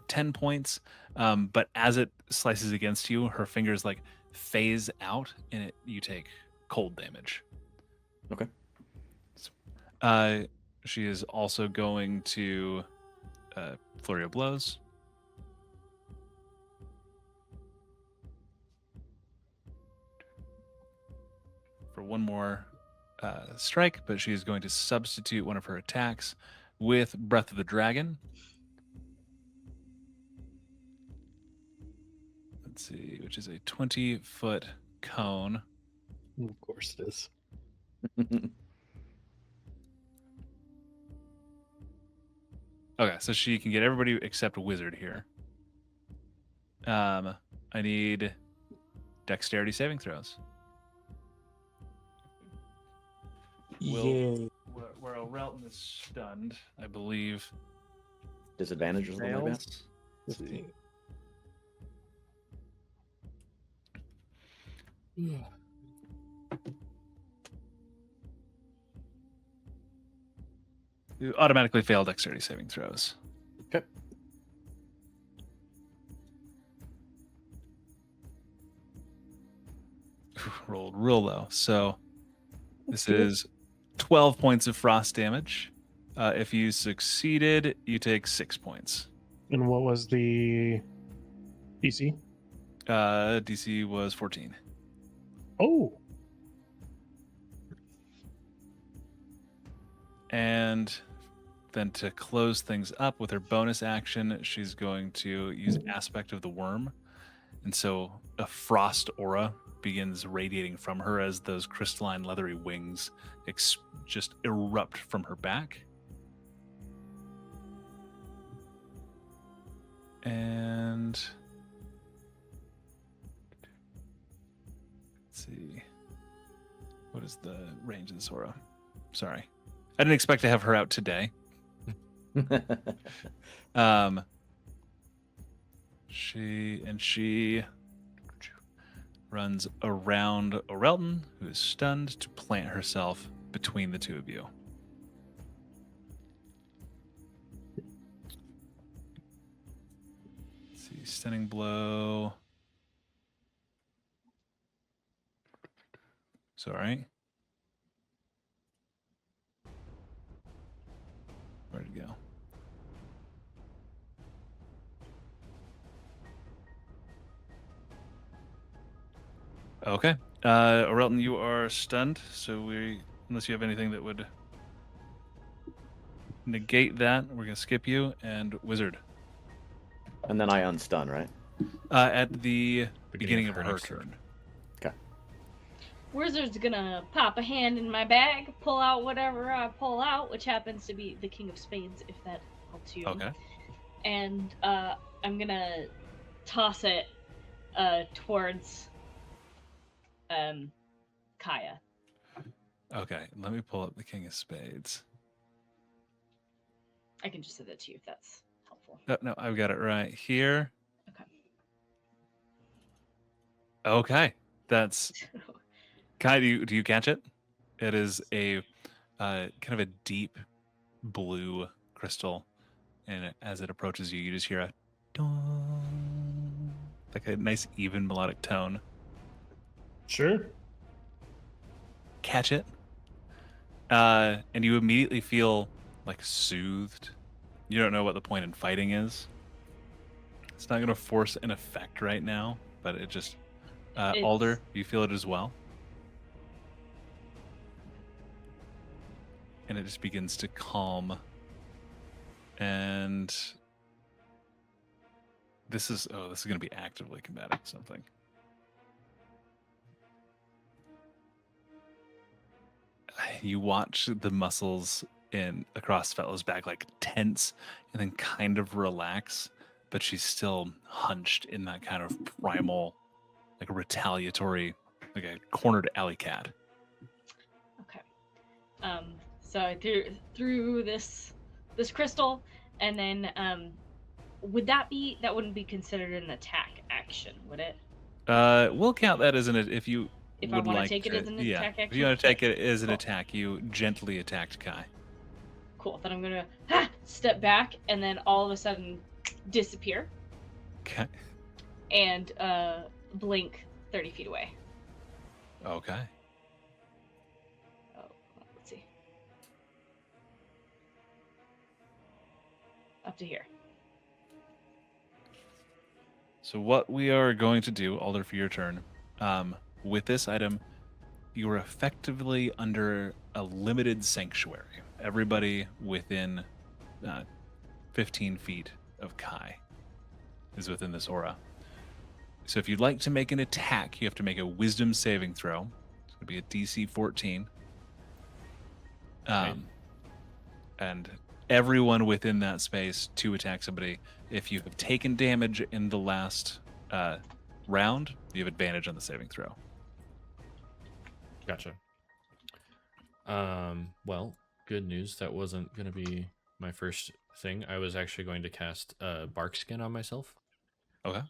10 points. But as it slices against you, her fingers like phase out, and you take cold damage. Okay. She is also going to flurry of blows. For one more strike, but she is going to substitute one of her attacks with Breath of the Dragon. Let's see, which is a 20-foot cone. Of course it is. Okay, so she can get everybody except Wizard here. I need dexterity saving throws. Yeah. Where Relton is stunned, I believe. Disadvantage or something like that? Fails. Let's see. You automatically fail dexterity saving throws. Okay. Rolled real low. So this is 12 points of frost damage. If you succeeded, you take 6 points. And what was the DC? DC was 14. Oh, And then to close things up with her bonus action, she's going to use Aspect of the Worm. And so a frost aura begins radiating from her as those crystalline leathery wings just erupt from her back. And let's see. What is the range of this aura? Sorry. I didn't expect to have her out today. She runs around Orelton, who is stunned, to plant herself between the two of you. Let's see, stunning blow. Sorry. Where'd it go? Okay. Orelton, you are stunned, so unless you have anything that would negate that, we're going to skip you. And Wizard. And then I unstun, right? At the beginning of her next turn. Okay. Wizard's gonna pop a hand in my bag, pull out whatever I pull out, which happens to be the King of Spades, if that helps you. Okay. And I'm gonna toss it towards Kaya. Okay, let me pull up the King of Spades. I can just say that to you if that's helpful. No, I've got it right here. Okay. Okay, that's Kai. Do you catch it? It is a kind of a deep blue crystal, and as it approaches you, you just hear a dong, like a nice even melodic tone. sure. Catch it, and you immediately feel like soothed. You don't know what the point in fighting is. It's not going to force an effect right now, but it just Alder, you feel it as well, and it just begins to calm. And this is going to be actively combating something. You watch the muscles across Fetlo's back like tense and then kind of relax, but she's still hunched in that kind of primal, like a retaliatory, like a cornered alley cat. Okay. So I threw this crystal, and then that wouldn't be considered an attack action, would it? We'll count that as if you If I would want like to take it as an attack action. If you want to take it as an Cool. attack, you gently attacked Kai. Cool. Then I'm gonna step back and then all of a sudden disappear Okay. and blink 30 feet away. Okay. Oh, let's see. Up to here. So what we are going to do, Alder, for your turn, with this item, you are effectively under a limited sanctuary. Everybody within 15 feet of Kai is within this aura. So if you'd like to make an attack, you have to make a wisdom saving throw. It's going to be a DC 14. And everyone within that space to attack somebody. If you have taken damage in the last round, you have advantage on the saving throw. Gotcha. Well, good news. That wasn't going to be my first thing. I was actually going to cast Bark Skin on myself. Okay.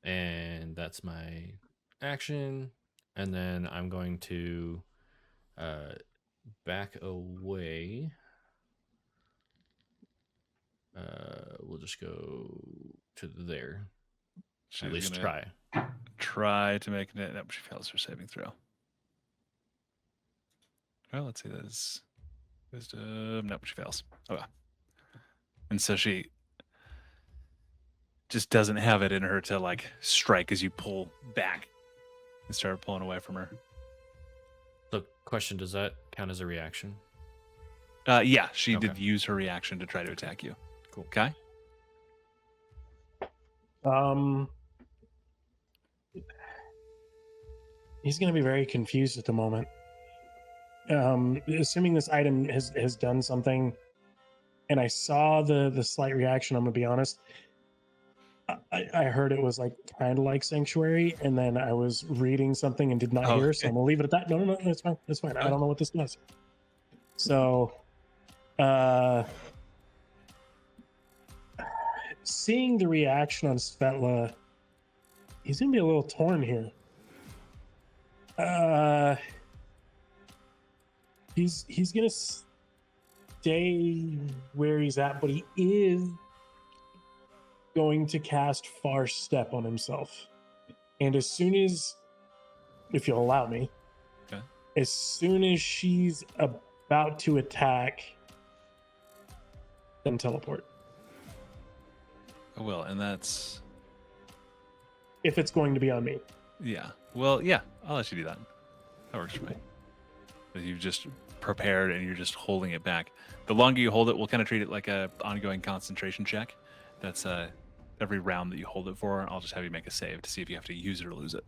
And that's my action. And then I'm going to back away. We'll just go to there. She's At least gonna try. try to make it. Nope, she fails her saving throw. Well, let's see. That is wisdom. Nope, she fails. Okay. And so she just doesn't have it in her to like strike as you pull back and start pulling away from her. So, question: does that count as a reaction? Yeah, she did Okay. use her reaction to try to attack you. Cool. Okay. He's going to be very confused at the moment. Assuming this item has done something, and I saw the slight reaction. I'm going to be honest. I heard it was like kind of like Sanctuary, and then I was reading something and did not hear, so I'm gonna leave it at that. No, that's fine. That's fine. I don't know what this does. So, seeing the reaction on Svetla, he's gonna be a little torn here. He's gonna stay where he's at, but he is going to cast Far Step on himself. And as soon as, if you'll allow me, okay, as soon as she's about to attack, then teleport. I will, and that's If it's going to be on me. yeah. Well, yeah, I'll let you do that. That works for me. You've just prepared and you're just holding it back. The longer you hold it, we'll kind of treat it like a ongoing concentration check. That's every round that you hold it for. I'll just have you make a save to see if you have to use it or lose it.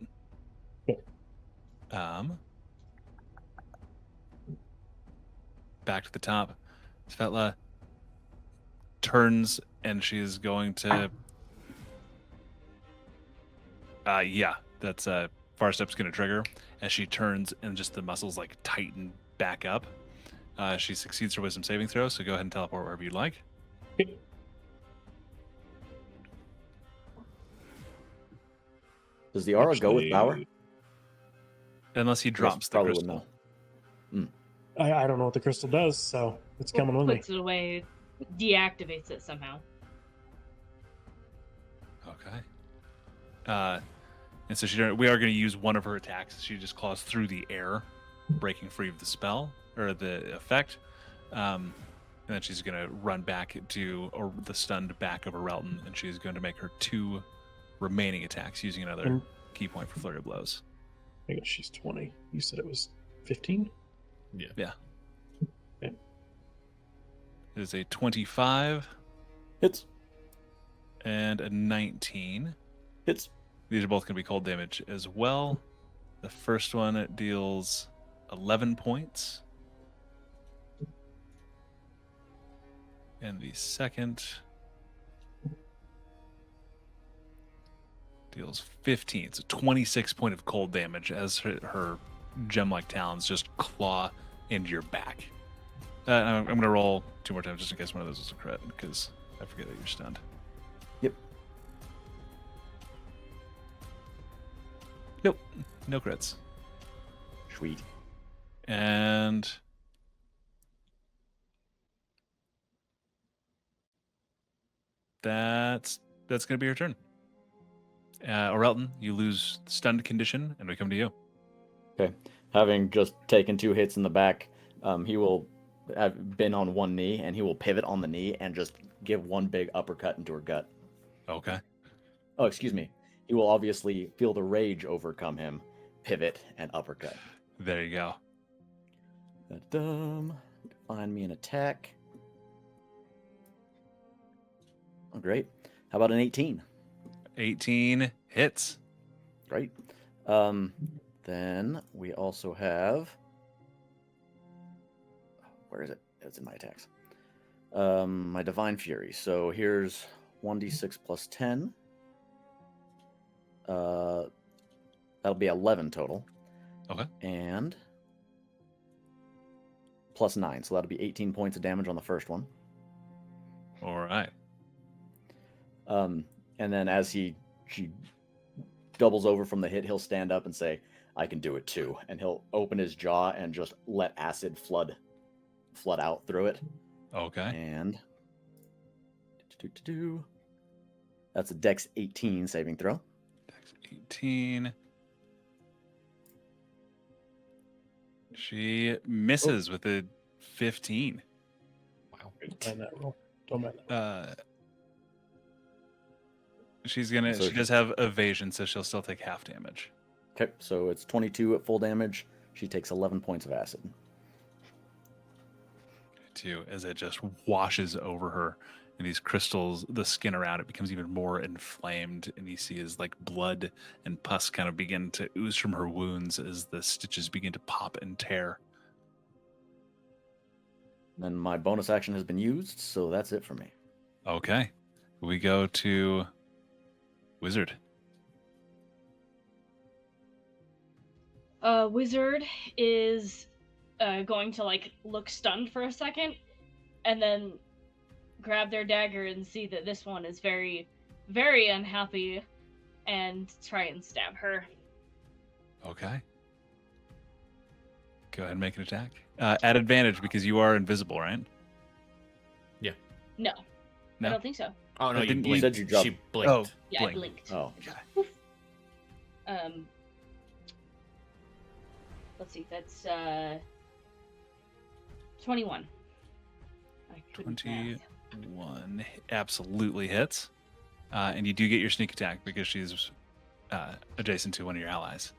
Okay. Back to the top. Svetla turns and she's going to yeah, that's Far Step's gonna trigger as she turns and just the muscles like tighten back up. She succeeds her wisdom saving throw, so go ahead and teleport wherever you'd like. Does the aura go with Actually, Bauer? Unless he drops the Probably crystal. wouldn't I don't know what the crystal does, so it's coming with me. Puts it away, deactivates it somehow. Okay. And so we are going to use one of her attacks. She just claws through the air, breaking free of the spell or the effect. And then she's going to run back to the stunned back of Arelton, and she's going to make her 2 remaining attacks using another key point for flurry of blows. I guess she's 20. You said it was 15? Yeah. Yeah. Okay. It is a 25 Hits. and a 19. Hits. These are both going to be cold damage as well. The first one deals 11 points. And the second deals 15. So 26 point of cold damage as her gem-like talons just claw into your back. I'm going to roll 2 more times just in case one of those is a crit, because I forget that you're stunned. Yep. Nope, no crits. Sweet. And that's going to be your turn. Orelton, you lose stunned condition, and we come to you. Okay. Having just taken 2 hits in the back, he will have been on one knee, and he will pivot on the knee and just give one big uppercut into her gut. Okay. Oh, excuse me. He will obviously feel the rage overcome him, pivot, and uppercut. There you go. Find me an attack. Oh, great. How about an 18? 18 hits. Great. Then we also have... Where is it? It's in my attacks. My Divine Fury. So here's 1d6 plus 10. that'll be 11 total. Okay. And plus 9, so that'll be 18 points of damage on the first one. All right. And then as she doubles over from the hit, he'll stand up and say, "I can do it too," and he'll open his jaw and just let acid flood out through it. Okay. And that's a Dex 18 saving throw. Dex 18. She misses with a 15. Wow. Don't mind that roll. Don't mind that. She's gonna. So she does have evasion, so she'll still take half damage. Okay, so it's 22 at full damage. She takes 11 points of acid. Too, as it just washes over her, and these crystals, the skin around it becomes even more inflamed, and you see as like blood and pus kind of begin to ooze from her wounds as the stitches begin to pop and tear. Then my bonus action has been used, so that's it for me. Okay, we go to Wizard. Wizard is going to like look stunned for a second, and then grab their dagger and see that this one is very, very unhappy, and try and stab her. Okay. Go ahead and make an attack. At advantage because you are invisible, right? No, No? I don't think so. Oh no, you Didn't you- blinked. said you dropped- She blinked. Oh, Yeah, blink. I blinked. Oh, Okay. Let's see, that's 21. I couldn't math. 21 absolutely hits. And you do get your sneak attack because she's adjacent to one of your allies.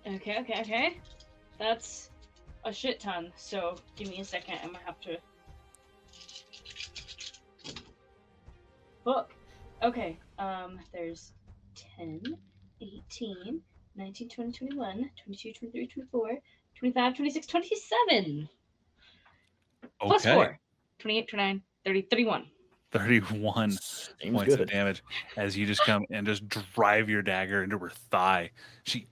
Okay. That's a shit ton, so give me a second, I'm gonna have to... Book. Okay, there's 10, 18, 19, 20, 21, 22, 23, 24, 25, 26, 27. Plus Okay. 4. 28, 29, 30, 31. 31 seems points of good. damage as you just come and just drive your dagger into her thigh. She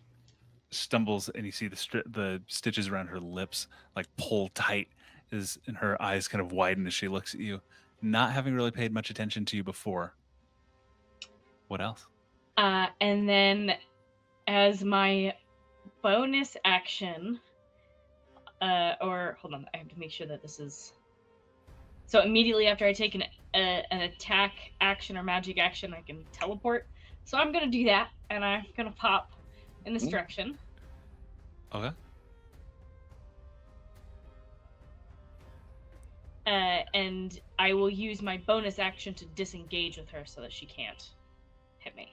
stumbles and you see the stitches around her lips like pull tight and her eyes kind of widen as she looks at you, not having really paid much attention to you before. What else? And then as my bonus action, or hold on, I have to make sure that this is... So immediately after I take an attack action or magic action, I can teleport. So I'm going to do that, and I'm going to pop in this direction. Okay. And I will use my bonus action to disengage with her so that she can't hit me.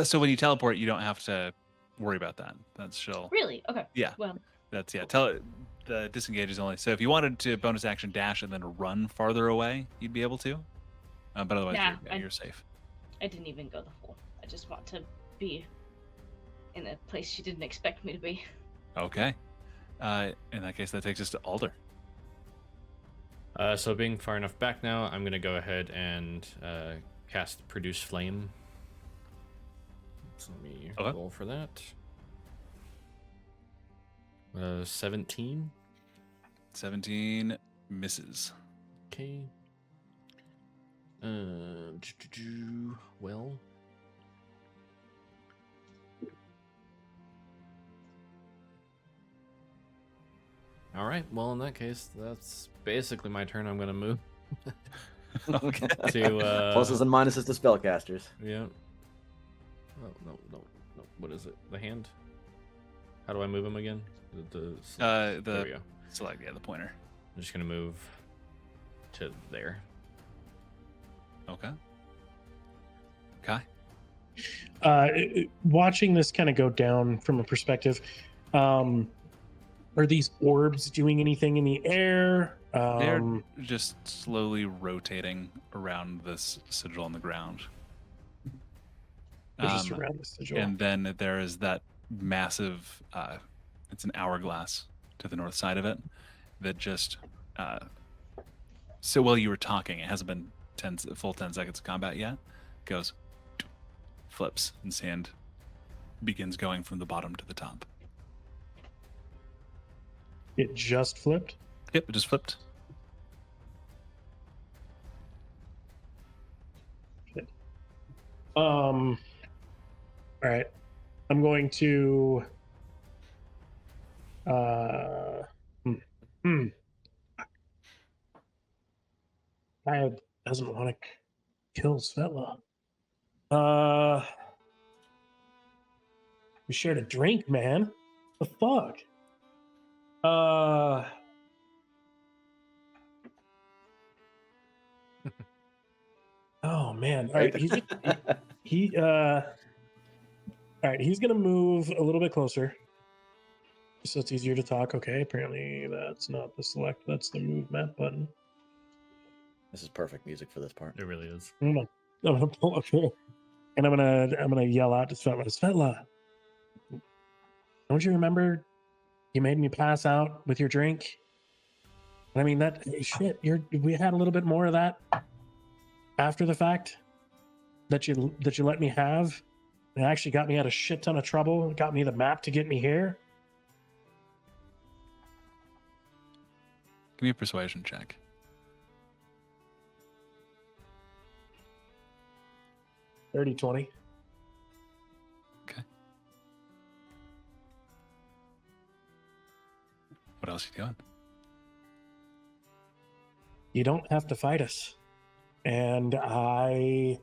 So when you teleport, you don't have to worry about that. That's chill. Really? Okay. Yeah. Well, That's the disengage is only so if you wanted to bonus action dash and then run farther away, you'd be able to. But otherwise, Nah, you're safe. I didn't even go the full. I just want to be in a place she didn't expect me to be. Okay. In that case, that takes us to Alder. So being far enough back now, I'm gonna go ahead and cast Produce Flame. So let me roll for that. 17. 17 misses. Okay. Well. All right. Well, in that case, that's basically my turn. I'm gonna move. Okay. To Pluses and minuses to spellcasters. yeah. Oh, no. What is it? The hand? How do I move him again? There we go. Select the pointer. I'm just gonna move to there. Okay. Kai. Watching this kind of go down from a perspective, are these orbs doing anything in the air? They're just slowly rotating around this sigil on the ground. They're just around the sigil. And then there is that massive, it's an hourglass to the north side of it that just, so while you were talking, it hasn't been full 10 seconds of combat yet, goes flips and sand begins going from the bottom to the top. It just flipped. Yep, it just flipped. All right. I'm going to I doesn't want to kill Svetla. We shared a drink, man. The fuck? Oh man. All right, all right, he's gonna move a little bit closer. So it's easier to talk. Okay, apparently that's not the select, that's the move map button. This is perfect music for this part. It really is. I'm gonna pull up here. And I'm gonna yell out to Svetla. Svetla, don't you remember you made me pass out with your drink? I mean that shit. We had a little bit more of that after the fact that you let me have. It actually got me out of shit ton of trouble. It got me the map to get me here. Give me a persuasion check. Dirty 20. Okay. What else are you doing? You don't have to fight us. And I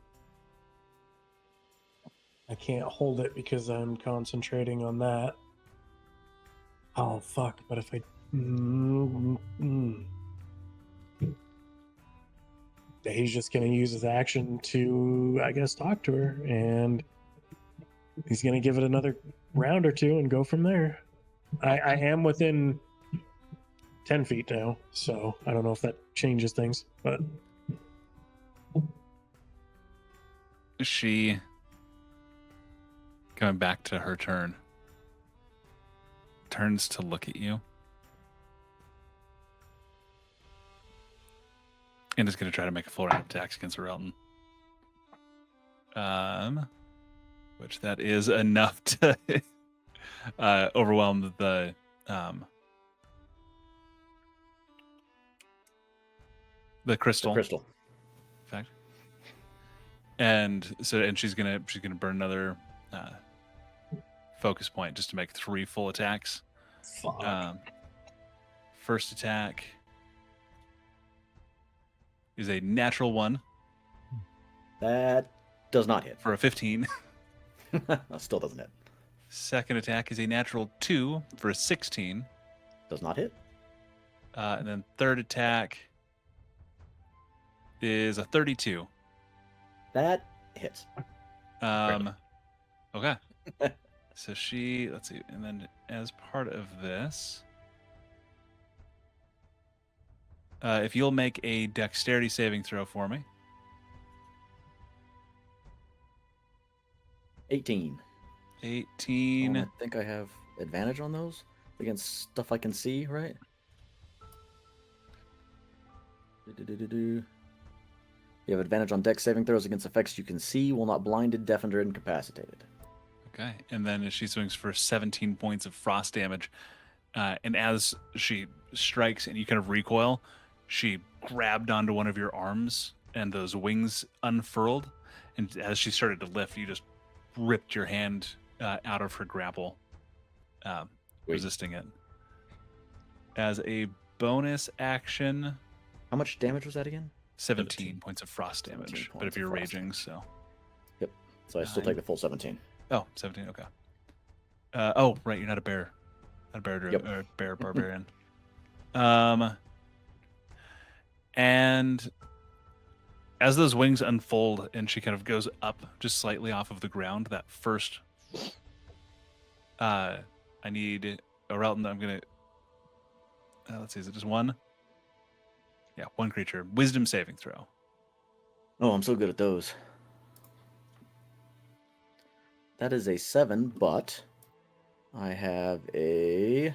can't hold it because I'm concentrating on that. Oh fuck! But if I, he's just gonna use his action to, I guess, talk to her, and he's gonna give it another round or two and go from there. I am within 10 feet now, so I don't know if that changes things, but She, coming back to her turn, turns to look at you and is going to try to make a full round of attacks against Relton. Which that is enough to overwhelm the crystal. The crystal. Fact. And she's gonna burn another focus point just to make 3 full attacks. fuck. First attack is a natural 1 That does not hit. for a 15. That still doesn't hit. Second attack is a natural 2 for a 16. Does not hit. And then third attack is a 32. That hits. Okay. So she, let's see, and then as part of this, if you'll make a dexterity saving throw for me. 18. 18. I think I have advantage on those against stuff I can see, right? You have advantage on dex saving throws against effects you can see, while not blinded, deafened, or incapacitated. Okay, and then she swings for 17 points of frost damage. And as she strikes and you kind of recoil, she grabbed onto one of your arms and those wings unfurled. And as she started to lift, you just ripped your hand out of her grapple, resisting it. As a bonus action, How much damage was that again? 17 points of frost damage. But if you're raging, so. So I still take the full 17. Oh, 17, okay. Oh, right, you're not a bear. Not a bear, Yep. or bear barbarian. And as those wings unfold and she kind of goes up just slightly off of the ground, that first, I need, Relton, I'm going to, let's see, is it just one? Yeah, one creature. Wisdom saving throw. Oh, I'm so good at those. That is a 7, but I have a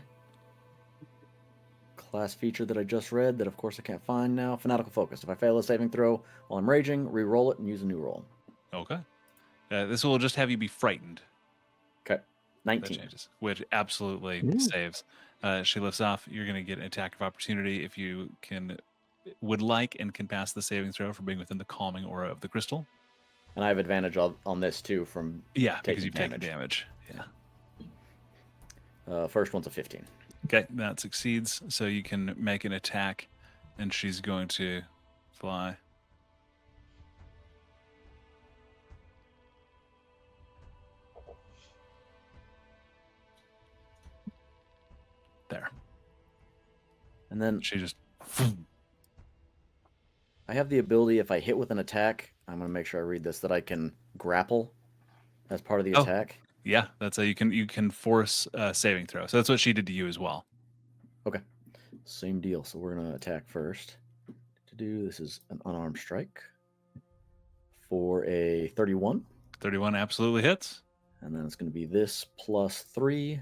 class feature that I just read that, of course, I can't find now. Fanatical Focus. If I fail a saving throw while I'm raging, re-roll it and use a new roll. Okay. This will just have you be frightened. Okay. That 19. changes, which absolutely Ooh. saves. She lifts off. You're going to get an attack of opportunity if you would like and can pass the saving throw for being within the calming aura of the crystal. And I have advantage on this too from Yeah, because taking you've damage. taken damage. Yeah. First one's a 15. Okay, that succeeds. So you can make an attack, and she's going to fly. There. And then She just. I have the ability, if I hit with an attack, I'm going to make sure I read this, that I can grapple as part of the Oh. attack. Yeah, that's how you can force a saving throw. So that's what she did to you as well. Okay. Same deal. So we're going to attack first. This is an unarmed strike for a 31. 31 absolutely hits. And then it's going to be this plus 3.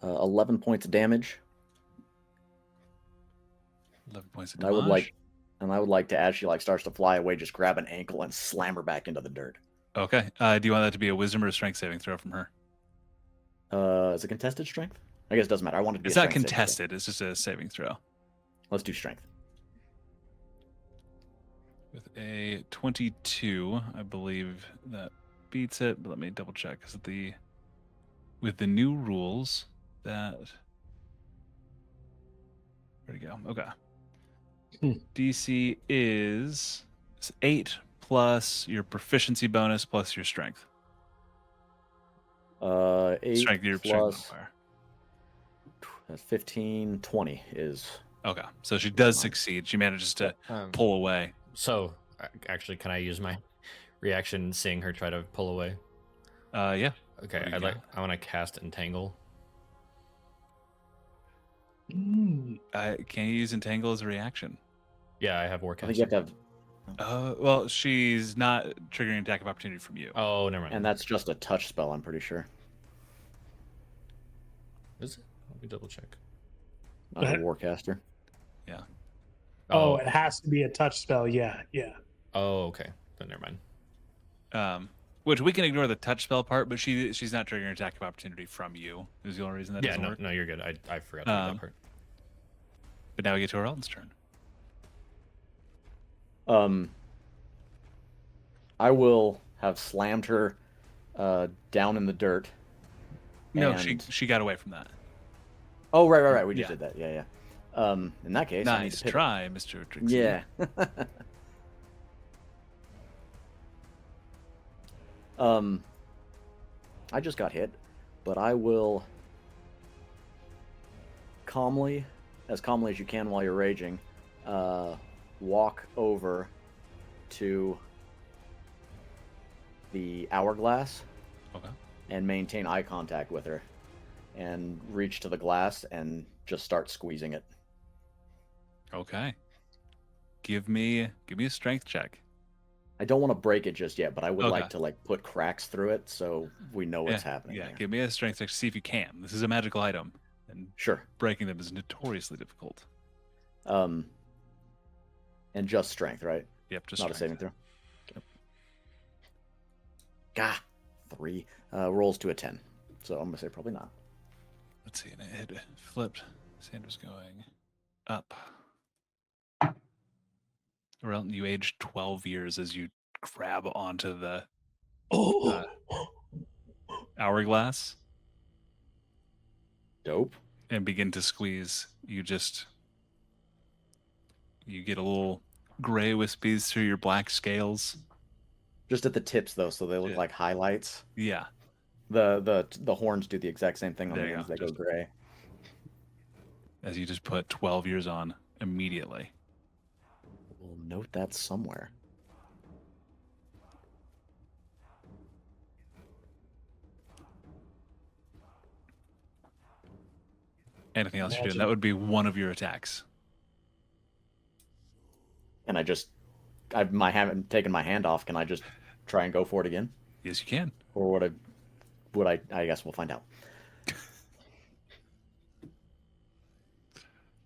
11 points of damage. 11 points of And I would damage. like to, as she starts to fly away, just grab an ankle and slam her back into the dirt. Okay. Do you want that to be a wisdom or a strength saving throw from her? Is it contested strength? I guess it doesn't matter. I want it to be It's a not strength saving throw. contested. It's just a saving throw. Let's do strength. With a 22, I believe that beats it. But let me double check because with the new rules that where'd it go? Okay. DC is 8 plus your proficiency bonus plus your strength. 8 Strength your strength plus modifier. that's 15, 20 is. Okay, so she does Fine. succeed. She manages to Um, pull away. So, actually, can I use my reaction seeing her try to pull away? Yeah. Okay, What do you I want to cast Entangle. Mm. Can you use Entangle as a reaction? Yeah, I have I Warcast. think you have to have. Well, she's not triggering an attack of opportunity from you. Oh, never mind. And that's just a touch spell, I'm pretty sure. Is it? Let me double check. Not a warcaster. Yeah. Oh, it has to be a touch spell. Yeah, yeah. Oh, okay. Then never mind. Which we can ignore the touch spell part, but she's not triggering an attack of opportunity from you. Is the only reason that Yeah, doesn't no, work. no, you're good. I forgot to read that part. But now we get to Arelton's turn. I will have slammed her down in the dirt. No, and- she got away from that. Oh, right. We just Yeah. did that. Yeah. In that case, I need Nice to pivot. try, Mr. Trixie. Yeah. I just got hit, but I will calmly as you can while you're raging, walk over to the hourglass Okay. and maintain eye contact with her, and reach to the glass and just start squeezing it. Okay. Give me a strength check. I don't want to break it just yet, but I would Okay. like to put cracks through it so we know what's happening. Yeah, there. give me a strength check to see if you can. This is a magical item, and Sure. breaking them is notoriously difficult. And just strength, right? Yep, just Not a saving strength. throw. Yep. Gah, 3 rolls to a 10. So I'm gonna say probably not. Let's see, and it had flipped. Sand was going up. Arelton, you aged 12 years as you grab onto the Oh, hourglass Dope. and begin to squeeze. You get a little gray wispies through your black scales. Just at the tips though, so they look Yeah. like highlights. Yeah. The horns do the exact same thing on There the you ends. go. They go Just- gray. As you just put 12 years on immediately. We'll note that somewhere. Anything else you're doing? Imagine- That would be one of your attacks. And I haven't taken my hand off. Can I just try and go for it again, Yes, you can. or would I? I guess we'll find out.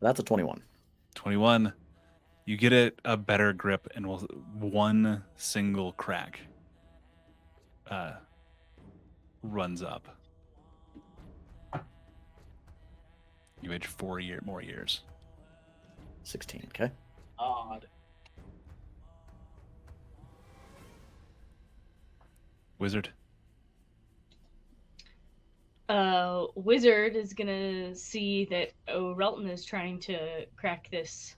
That's a 21. 21 You get it a better grip, and one single crack runs up. You age 4 more years. 16. Okay. Odd. Wizard. Wizard is gonna see that Relton is trying to crack this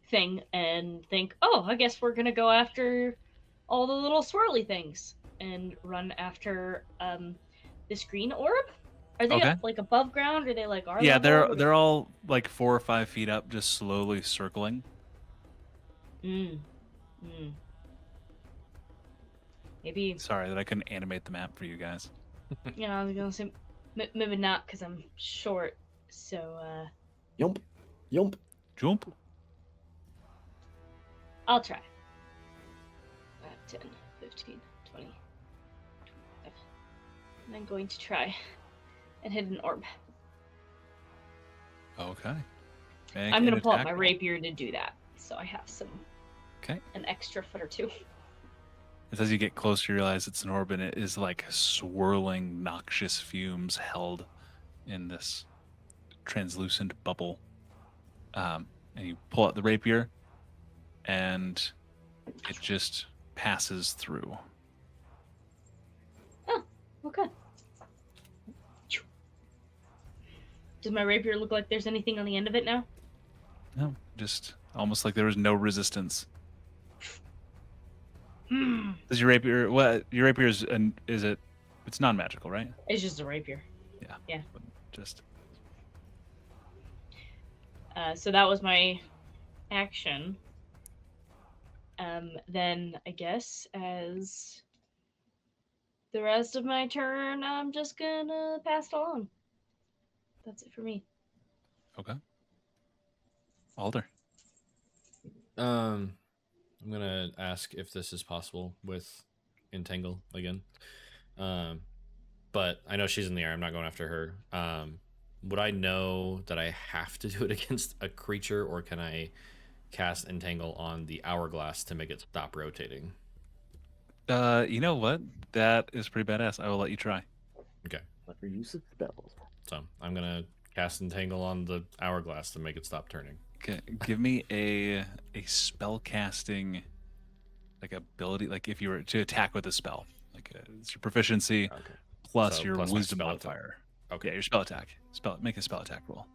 thing and think, oh, I guess we're gonna go after all the little swirly things and run after this green orb. Are they Okay. like above ground? Or are they like our Yeah, level? they're all like 4 or 5 feet up, just slowly circling. Maybe. Sorry that I couldn't animate the map for you guys. Yeah, I was gonna say maybe not because I'm short. So Yump. Yump. Jump. I'll try. 5, 10, 15, 20, 25. And I'm going to try and hit an orb. Okay. I'm going to pull out my rapier to do that. So I have an extra foot or two. As you get closer, you realize it's an orb, and it is like swirling, noxious fumes held in this translucent bubble. And you pull out the rapier, and it just passes through. Oh, okay. Does my rapier look like there's anything on the end of it now? No, just almost like there was no resistance. Does your rapier? What your rapier is? Is it? It's non-magical, right? It's just a rapier. Yeah. Just. So that was my action. Then I guess as the rest of my turn, I'm just gonna pass it along. That's it for me. Okay. Alder. I'm gonna ask if this is possible with Entangle again. But I know she's in the air. I'm not going after her. Would I know that I have to do it against a creature, or can I cast Entangle on the hourglass to make it stop rotating? You know what? That is pretty badass. I will let you try. Okay. Let her use its spells. So I'm gonna cast Entangle on the hourglass to make it stop turning. Okay, give me a spell casting like ability, like if you were to attack with a spell, like it's your proficiency plus So your plus my wisdom spell modifier. Okay. Yeah, your spell attack. Make a spell attack roll.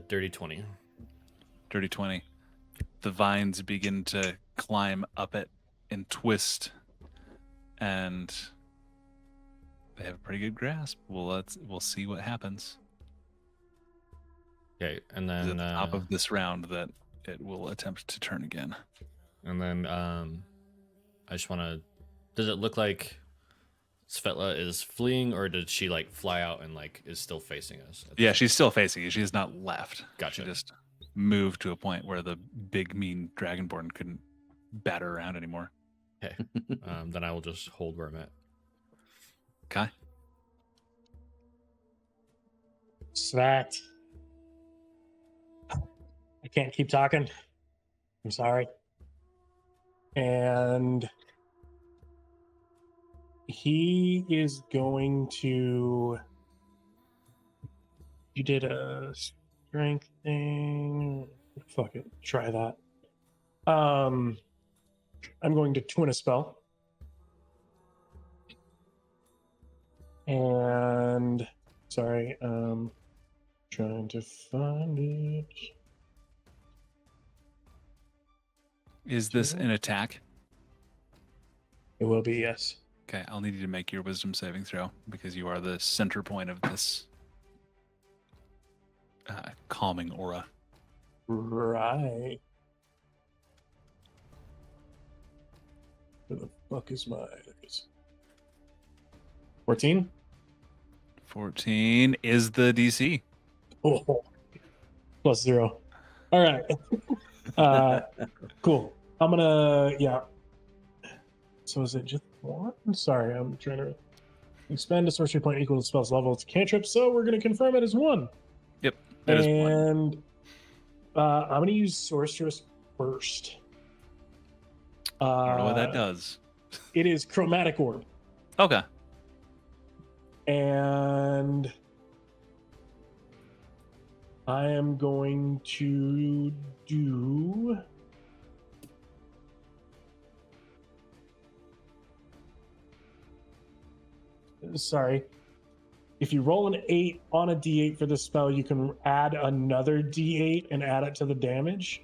Dirty 20. Dirty 20. The vines begin to climb up it and twist, and they have a pretty good grasp. We'll see what happens. Okay, and At then the top of this round that it will attempt to turn again. and then I just want to. Does it look like Svetla is fleeing, or did she like fly out and like is still facing us? Yeah, she's still facing you. She has not left. Gotcha. She just moved to a point where the big mean dragonborn couldn't batter around anymore. Okay. Then I will just hold where I'm at. Okay. Svat. I can't keep talking. I'm sorry. And he is going to. You did a strength thing. Fuck it. Try that. I'm going to twin a spell. And sorry, trying to find it. Is this an attack? It will be, yes. Okay, I'll need you to make your wisdom saving throw because you are the center point of this calming aura. Right. Where the fuck is my... 14? 14 is the DC. Oh, plus 0. All right. Cool. I'm gonna, yeah. So is it just one? Sorry, I'm trying to Expend a sorcery point equal to the spell's level. It's a cantrip, so we're going to confirm it as 1. Yep, that is 1. And I'm going to use Sorceress first. I don't know what that does. It is Chromatic Orb. Okay. And I am going to do... Sorry. If you roll an 8 on a d8 for the spell, you can add another d8 and add it to the damage.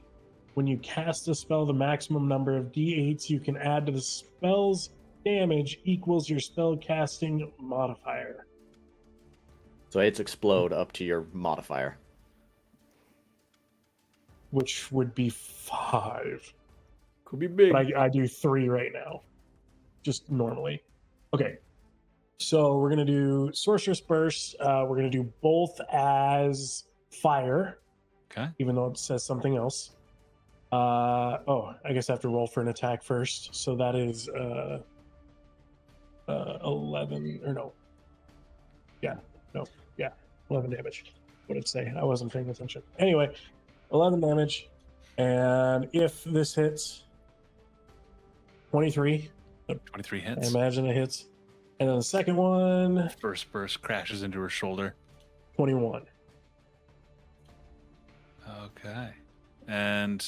When you cast a spell, the maximum number of d8s you can add to the spell's damage equals your spell casting modifier. So 8s explode up to your modifier. Which would be 5. Could be big. But I do 3 right now. Just normally. Okay. So we're going to do Sorceress Burst. We're going to do both as fire. Okay. Even though it says something else. I guess I have to roll for an attack first. So that is 11 or no. Yeah. No. Yeah. 11 damage. What did it say? I wasn't paying attention. Anyway, 11 damage. And if this hits 23. 23 I hits. imagine it hits. And then the second one, First burst crashes into her shoulder. 21. Okay. And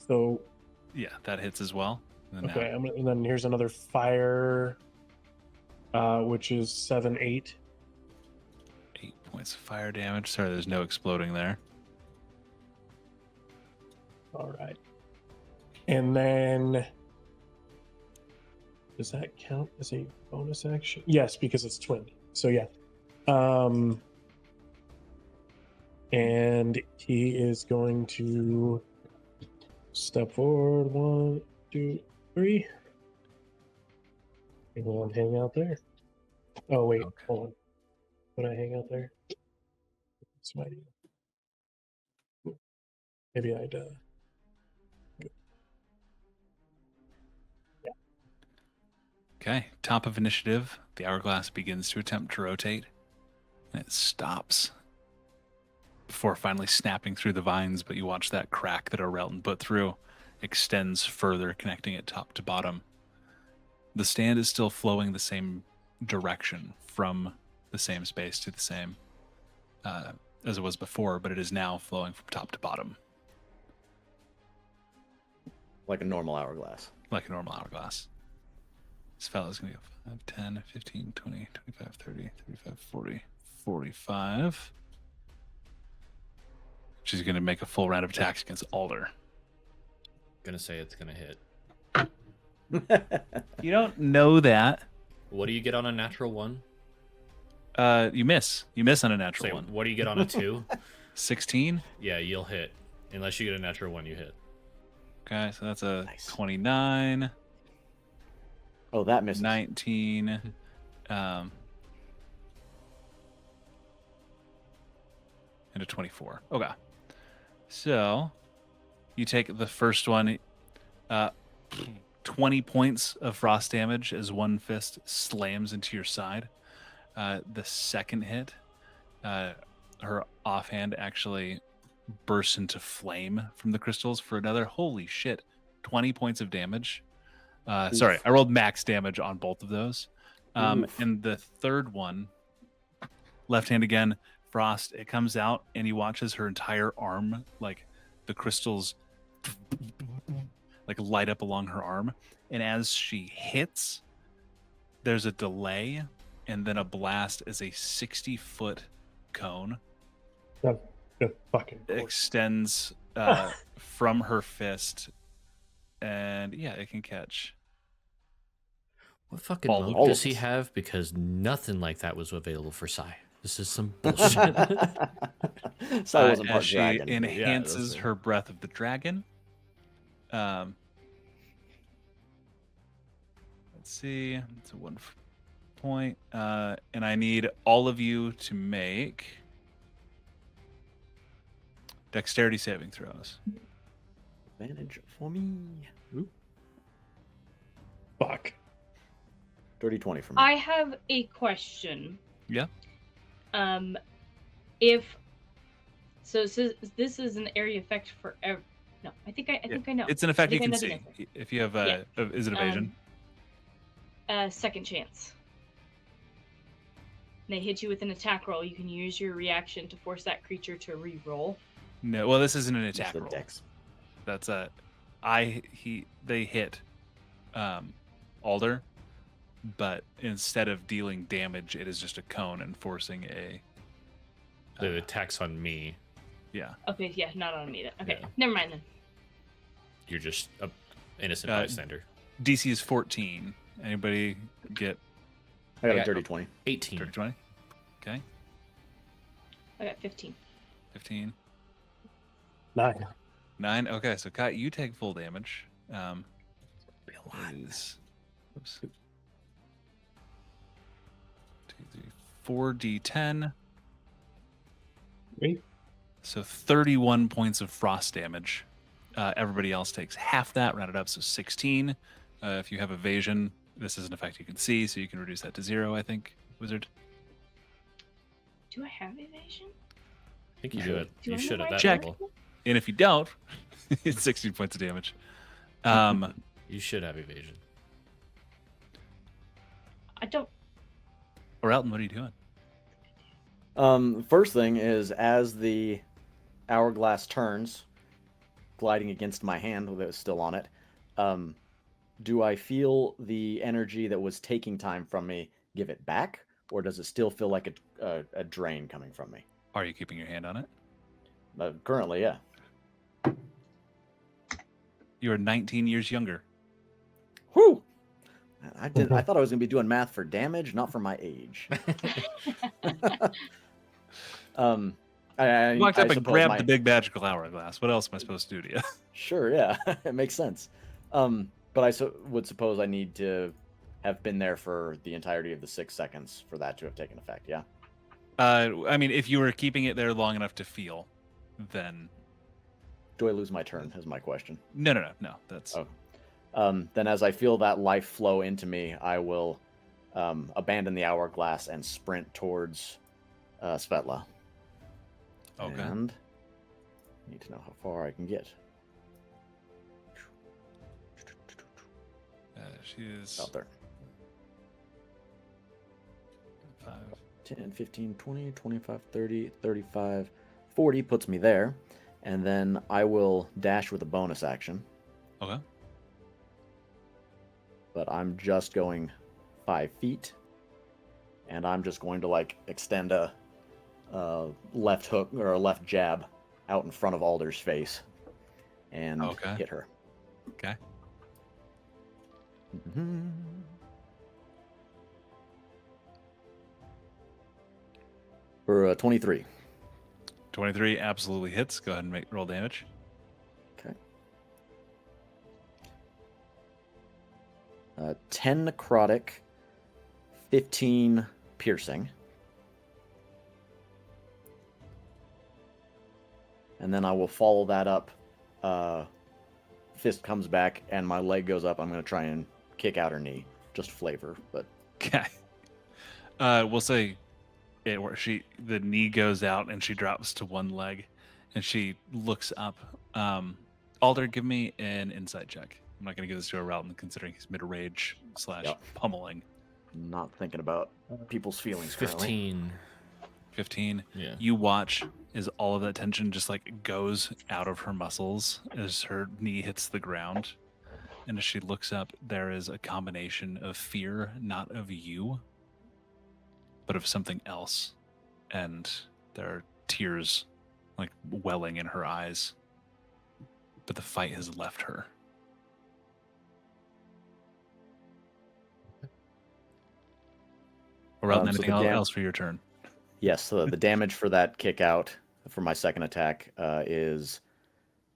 So, yeah, that hits as well. And okay. And then here's another fire, which is 7, 8. 8 points of fire damage. Sorry, there's no exploding there. All right. And then, does that count as a bonus action? Yes, because it's twin. So yeah. And he is going to step forward. 1, 2, 3. And hang out there. Oh wait, Okay. hold on. Would I hang out there? That's my idea. Maybe I'd. Okay. Top of initiative. The hourglass begins to attempt to rotate. And it stops before finally snapping through the vines, but you watch that crack that Orelton put through extends further, connecting it top to bottom. The stand is still flowing the same direction from the same space to the same as it was before, but it is now flowing from top to bottom. Like a normal hourglass. Like a normal hourglass. This fellow is going to go 5, 10, 15, 20, 25, 30, 35, 40, 45. She's going to make a full round of attacks against Alder. Gonna say it's gonna hit. You don't know that. What do you get on a natural 1? You miss. You miss on a natural Say, one. what do you get on a 2? 16. Yeah, you'll hit. Unless you get a natural 1, you hit. Okay, so that's a Nice. 29, Oh, that misses. 19. And a 24. Okay. So you take the first one, 20 points of frost damage as one fist slams into your side. The second hit, her offhand actually bursts into flame from the crystals for another, holy shit, 20 points of damage. Sorry, I rolled max damage on both of those. And the third one, left hand again, frost, it comes out and he watches her entire arm, like the crystals like light up along her arm. And as she hits, there's a delay and then a blast as a 60-foot cone Good fucking course. extends from her fist. And yeah, it can catch. What fucking All mode of does he us. have? Because nothing like that was available for Sai. This is some bullshit. So I wasn't part As she dragon. enhances that's it. her breath of the dragon. Let's see. It's a 1 point. And I need all of you to make dexterity saving throws. Advantage for me. Fuck. Dirty 20 for me. I have a question. Yeah. If so, this is an area effect for no, I think I know. It's an effect I you think can I know the see answer. if you have Yeah. is it evasion? Second chance. They hit you with an attack roll. You can use your reaction to force that creature to re-roll. No, well, this isn't an Just attack the roll. dex. That's they hit Alder, but instead of dealing damage, it is just a cone and forcing a. The attacks on me. Yeah. Okay, yeah, not on me then. Okay, Yeah. never mind then. You're just a innocent Uh, bystander. DC is 14. Anybody get I got I a got- dirty 20. 18. 20? Okay. I got 15. 15. 9. 9. Okay, so Kai, you take full damage. Be a lot. Is, oops. 2, 3, 4d10. 3. So 31 points of frost damage. Everybody else takes half that, rounded up, so 16. If you have evasion, this is an effect you can see, so you can reduce that to 0, I think, Wizard. Do I have evasion? I think you do it. Do You I know should my at that Check. level. And if you don't, it's 16 points of damage. You should have evasion. I don't. Or Elton, what are you doing? First thing is, as the hourglass turns, gliding against my hand that was still on it, do I feel the energy that was taking time from me give it back, or does it still feel like a drain coming from me? Are you keeping your hand on it? Currently, yeah. You are 19 years younger. Whew! I thought I was gonna be doing math for damage, not for my age. I Walked up and suppose grabbed the big magical hourglass. What else am I supposed to do to you? Sure, yeah, it makes sense. But I would suppose I need to have been there for the entirety of the 6 seconds for that to have taken effect. Yeah. I mean, if you were keeping it there long enough to feel, then Do I lose my turn? Is my question. no. That's Oh. Then, as I feel that life flow into me, I will abandon the hourglass and sprint towards Svetla. okay. And need to know how far I can get. She is Out there. 5. 10, 15, 20, 25, 30, 35, 40 puts me there. And then I will dash with a bonus action. Okay. But I'm just going 5 feet. And I'm just going to, like, extend a left hook or a left jab out in front of Alder's face. And Okay. hit her. Okay. For 23. 23 absolutely hits. Go ahead and roll damage. Okay. 10 necrotic, 15 piercing. And then I will follow that up. Fist comes back and my leg goes up. I'm going to try and kick out her knee. Just flavor, but Okay. We'll say the knee goes out and she drops to one leg and she looks up. Alder, give me an insight check. I'm not going to give this to a Ralton considering he's mid-rage / Yep. pummeling. not thinking about people's feelings currently. 15. 15. Yeah. You watch as all of that tension just like goes out of her muscles as her knee hits the ground. And as she looks up, there is a combination of fear, not of you, but of something else. And there are tears like welling in her eyes. But the fight has left her. Or So anything the else for your turn? Yes, so the damage for that kick out for my second attack is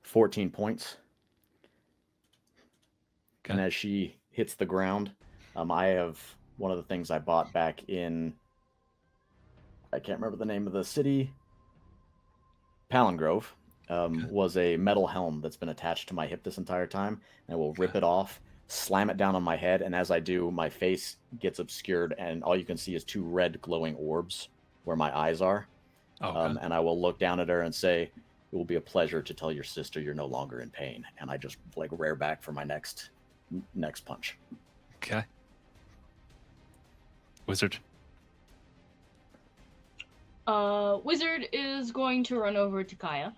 14 points. Okay. And as she hits the ground, I have one of the things I bought back in, I can't remember the name of the city, Palingrove, was a metal helm that's been attached to my hip this entire time. And I will rip it off, slam it down on my head, and as I do, my face gets obscured, and all you can see is 2 red glowing orbs where my eyes are. Okay. And I will look down at her and say, "It will be a pleasure to tell your sister you're no longer in pain." And I just like rear back for my next punch. Okay. Wizard. Wizard is going to run over to Kaya.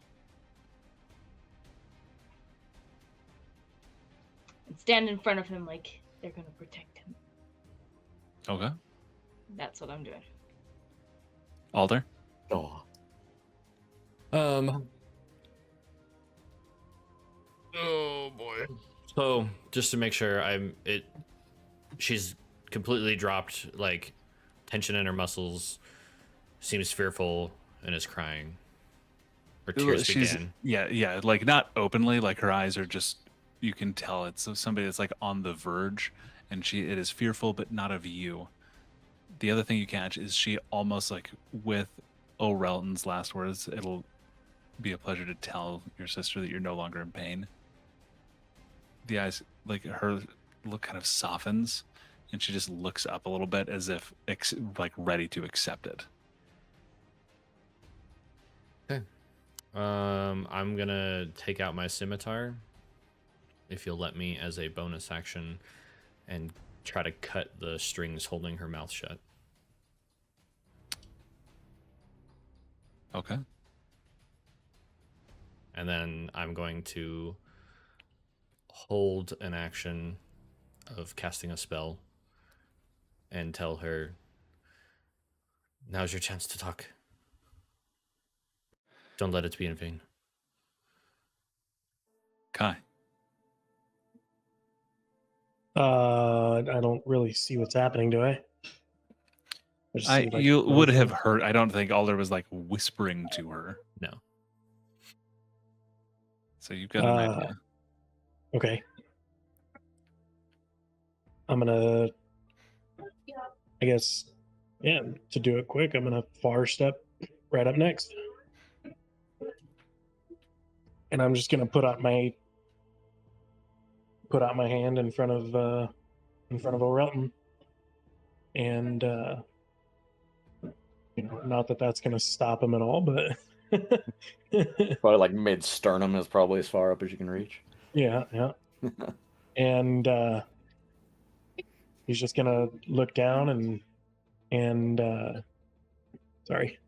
And stand in front of him like they're gonna protect him. Okay. That's what I'm doing. Alder. Oh, Oh boy. So just to make sure, she's completely dropped like tension in her muscles, seems fearful, and is crying. Her tears began. Yeah, like not openly, like her eyes are just, you can tell it's somebody that's like on the verge, and it is fearful, but not of you. The other thing you catch is she almost like with O'Relton's last words, it'll be a pleasure to tell your sister that you're no longer in pain. The eyes, like her look kind of softens, and she just looks up a little bit as if like ready to accept it. Okay. I'm gonna take out my scimitar, if you'll let me, as a bonus action, and try to cut the strings holding her mouth shut. Okay. And then I'm going to hold an action of casting a spell and tell her, now's your chance to talk. Don't let it be in vain. Kai. I don't really see what's happening, do I? just see, like, You would have motion. heard. I don't think Alder was like whispering to her. No. So you've got an idea. Okay. I'm gonna, I guess, yeah, to do it quick, I'm gonna far step right up next. And I'm just gonna put out my hand in front of O'Relton. And not that that's gonna stop him at all, but probably like mid sternum is probably as far up as you can reach. yeah. And he's just gonna look down and sorry.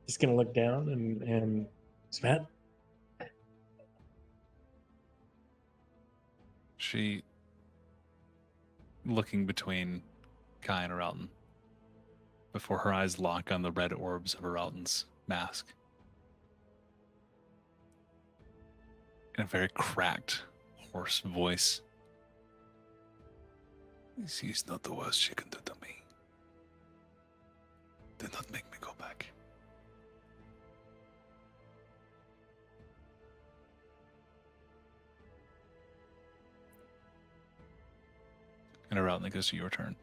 Just gonna look down and Sven. She looking between Kai and Arelton before her eyes lock on the red orbs of Arelton's mask. In a very cracked, hoarse voice. This is not the worst she can do to me. Do not make me go back. And Arelton, it goes to your turn.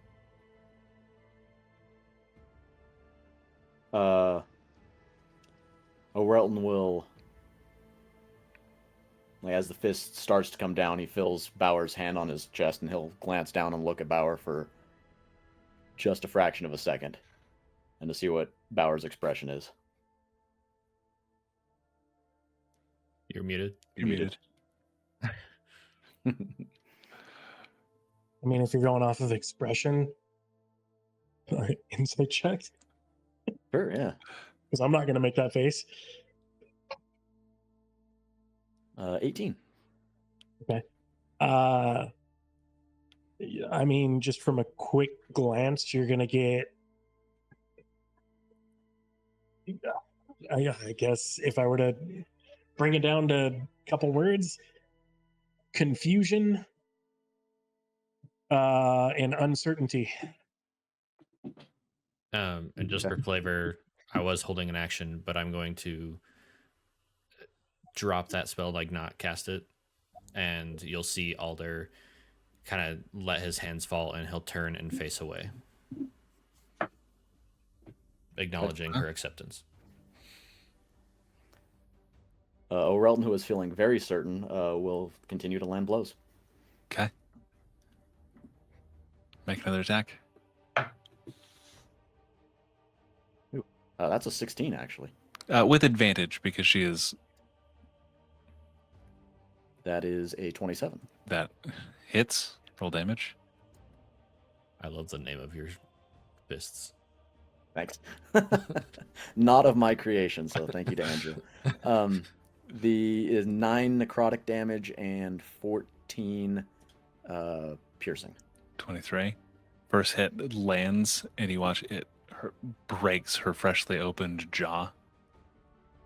O'Relton will, like, as the fist starts to come down, he feels Bauer's hand on his chest, and he'll glance down and look at Bauer for just a fraction of a second, and to see what Bauer's expression is. You're muted. You're muted. I mean, if you're going off of expression, insight check. Sure, yeah. Because I'm not gonna make that face. 18. Okay. I mean, just from a quick glance, you're gonna get. I guess if I were to bring it down to a couple words, confusion and uncertainty. And just for flavor, I was holding an action, but I'm going to drop that spell, like not cast it, and you'll see Alder kind of let his hands fall, and he'll turn and face away, acknowledging her acceptance. Orelton, who is feeling very certain, will continue to land blows. Okay. Make another attack. That's a 16, actually. With advantage, because she is... That is a 27. That hits. Roll damage. I love the name of your fists. Thanks. Not of my creation, so thank you to Andrew. The is 9 necrotic damage and 14 piercing. 23. First hit lands, and you watch it breaks her freshly opened jaw,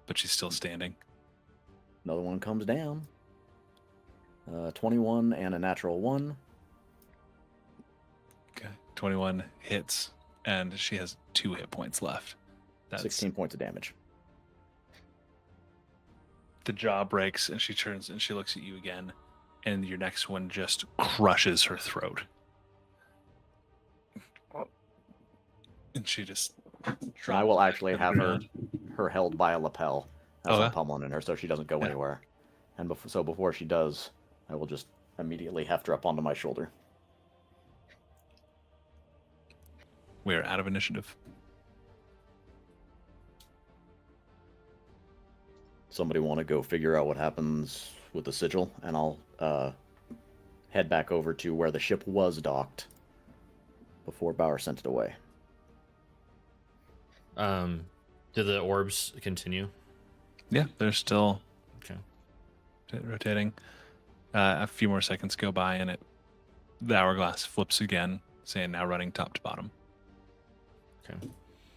but she's still standing. Another one comes down. 21 and a natural 1. Okay. 21 hits, and she has 2 hit points left. That's 16 points of damage. The jaw breaks, and she turns and she looks at you again, and your next one just crushes her throat. And she just... I will actually to the have ground. her held by a lapel as Oh, I'm yeah? pummeling in her, so she doesn't go Yeah. anywhere. And before she does, I will just immediately heft her up onto my shoulder. We are out of initiative. Somebody want to go figure out what happens with the sigil, and I'll head back over to where the ship was docked before Bauer sent it away. Do the orbs continue? Yeah, they're still Okay. rotating. A few more seconds go by, and the hourglass flips again, saying now running top to bottom. Okay.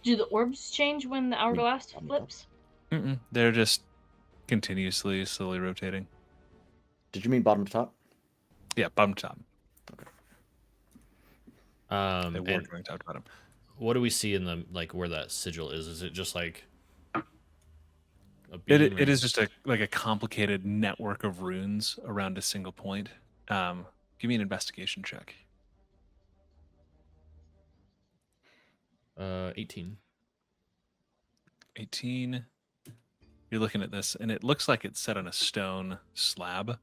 Do the orbs change when the hourglass flips? They're just continuously, slowly rotating. Did you mean bottom to top? Yeah, bottom to top. They were And going top to bottom. what do we see in the where that sigil is? Is it just like a It beam, or- is just a complicated network of runes around a single point. Give me an investigation check. 18. 18. You're looking at this, and it looks like it's set on a stone slab.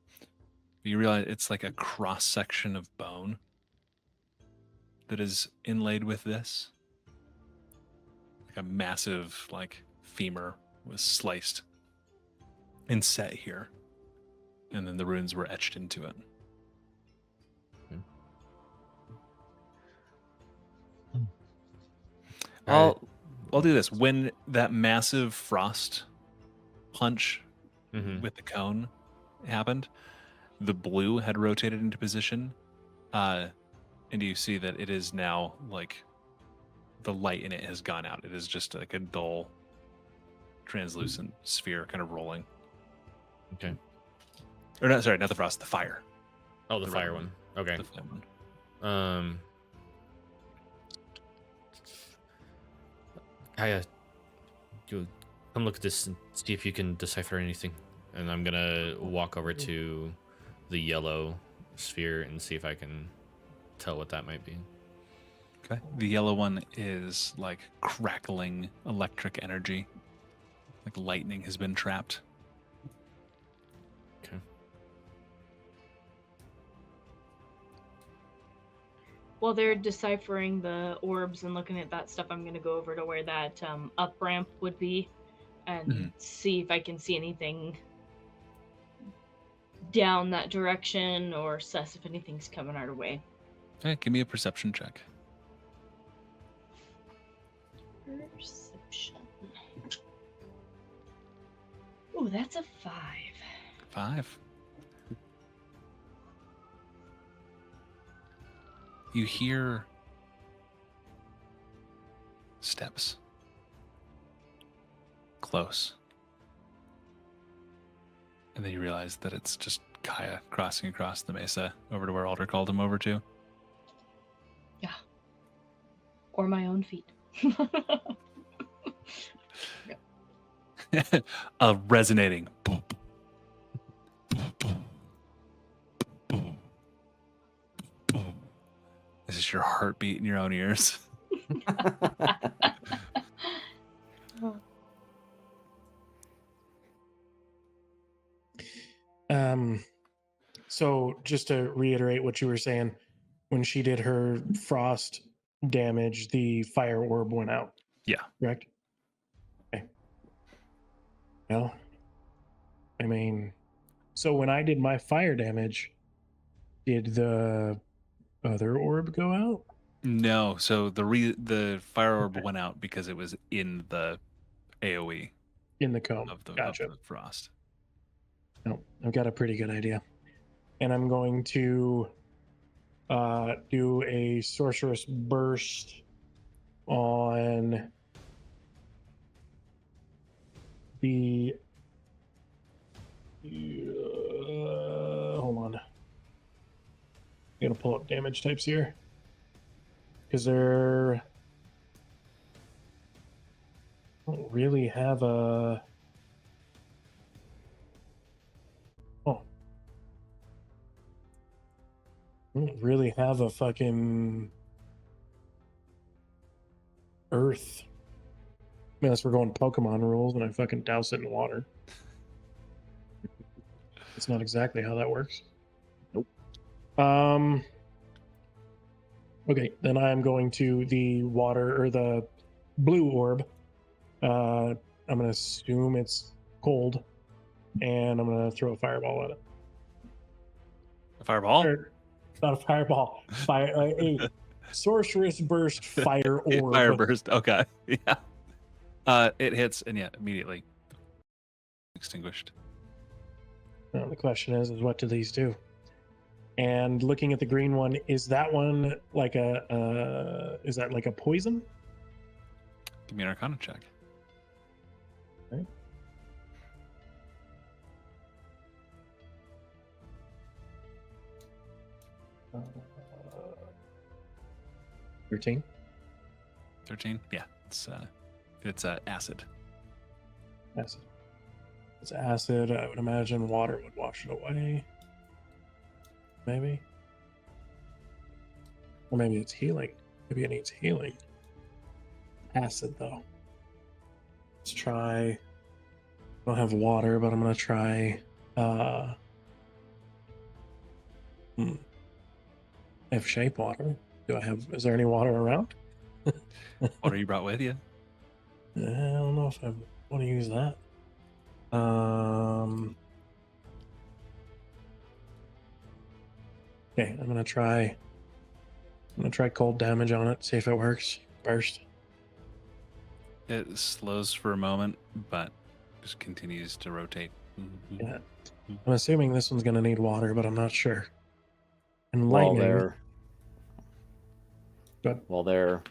You realize it's like a cross section of bone that is inlaid with this. Like a massive, femur was sliced and set here, and then the runes were etched into it. I'll do this. When that massive frost punch with the cone happened, the blue had rotated into position, and you see that it is now the light in it has gone out. It is just like a dull, translucent sphere kind of rolling. Okay. Or not, sorry, not the frost, the fire. Oh, the The fire red one. Okay. The flame one. Kaya, you come look at this and see if you can decipher anything. And I'm gonna walk over to the yellow sphere and see if I can tell what that might be. Okay. The yellow one is like crackling electric energy. Like lightning has been trapped. Okay. While they're deciphering the orbs and looking at that stuff, I'm going to go over to where that up ramp would be and see if I can see anything down that direction or assess if anything's coming our way. Okay, give me a perception check. Perception. Oh, that's a 5. 5. You hear steps. Close. And then you realize that it's just Kaya crossing across the mesa over to where Alder called him over to. Yeah. Or my own feet. A resonating boom, boom, boom, boom, boom. This is your heartbeat in your own ears. So just to reiterate what you were saying, when she did her frost damage, the fire orb went out. Yeah. Correct? Okay. Well, I mean, so when I did my fire damage, did the other orb go out? No, so the fire orb Okay. went out because it was in the AoE In the cone. of the Gotcha. frost. No, I've got a pretty good idea. And I'm going to do a sorceress burst on the hold on. I'm gonna pull up damage types here because they're don't really have a don't really have a fucking earth. Unless we're going Pokemon rules and I fucking douse it in water. It's not exactly how that works. Nope. Okay, then I'm going to the water or the blue orb. I'm gonna assume it's cold, and I'm gonna throw a fireball at it. A fireball? Or, not a fireball. A sorceress burst fire orb. Fire burst. Okay. Yeah. It hits and yeah, immediately extinguished. Now, the question is what do these do? And looking at the green one, is that one like is that like a poison? Give me an Arcana check. Okay. Uh, 13. 13. Yeah, it's acid. Acid. It's acid. I would imagine water would wash it away. Maybe. Or maybe it's healing. Maybe it needs healing. Acid, though. Let's try. I don't have water, but I'm going to try. I have shape water. Is there any water around? What you brought with you? I don't know if I want to use that. Okay, I'm gonna try cold damage on it, see if it works. Burst. It slows for a moment, but just continues to rotate. Mm-hmm. Yeah. I'm assuming this one's gonna need water, but I'm not sure. And While lightning. they're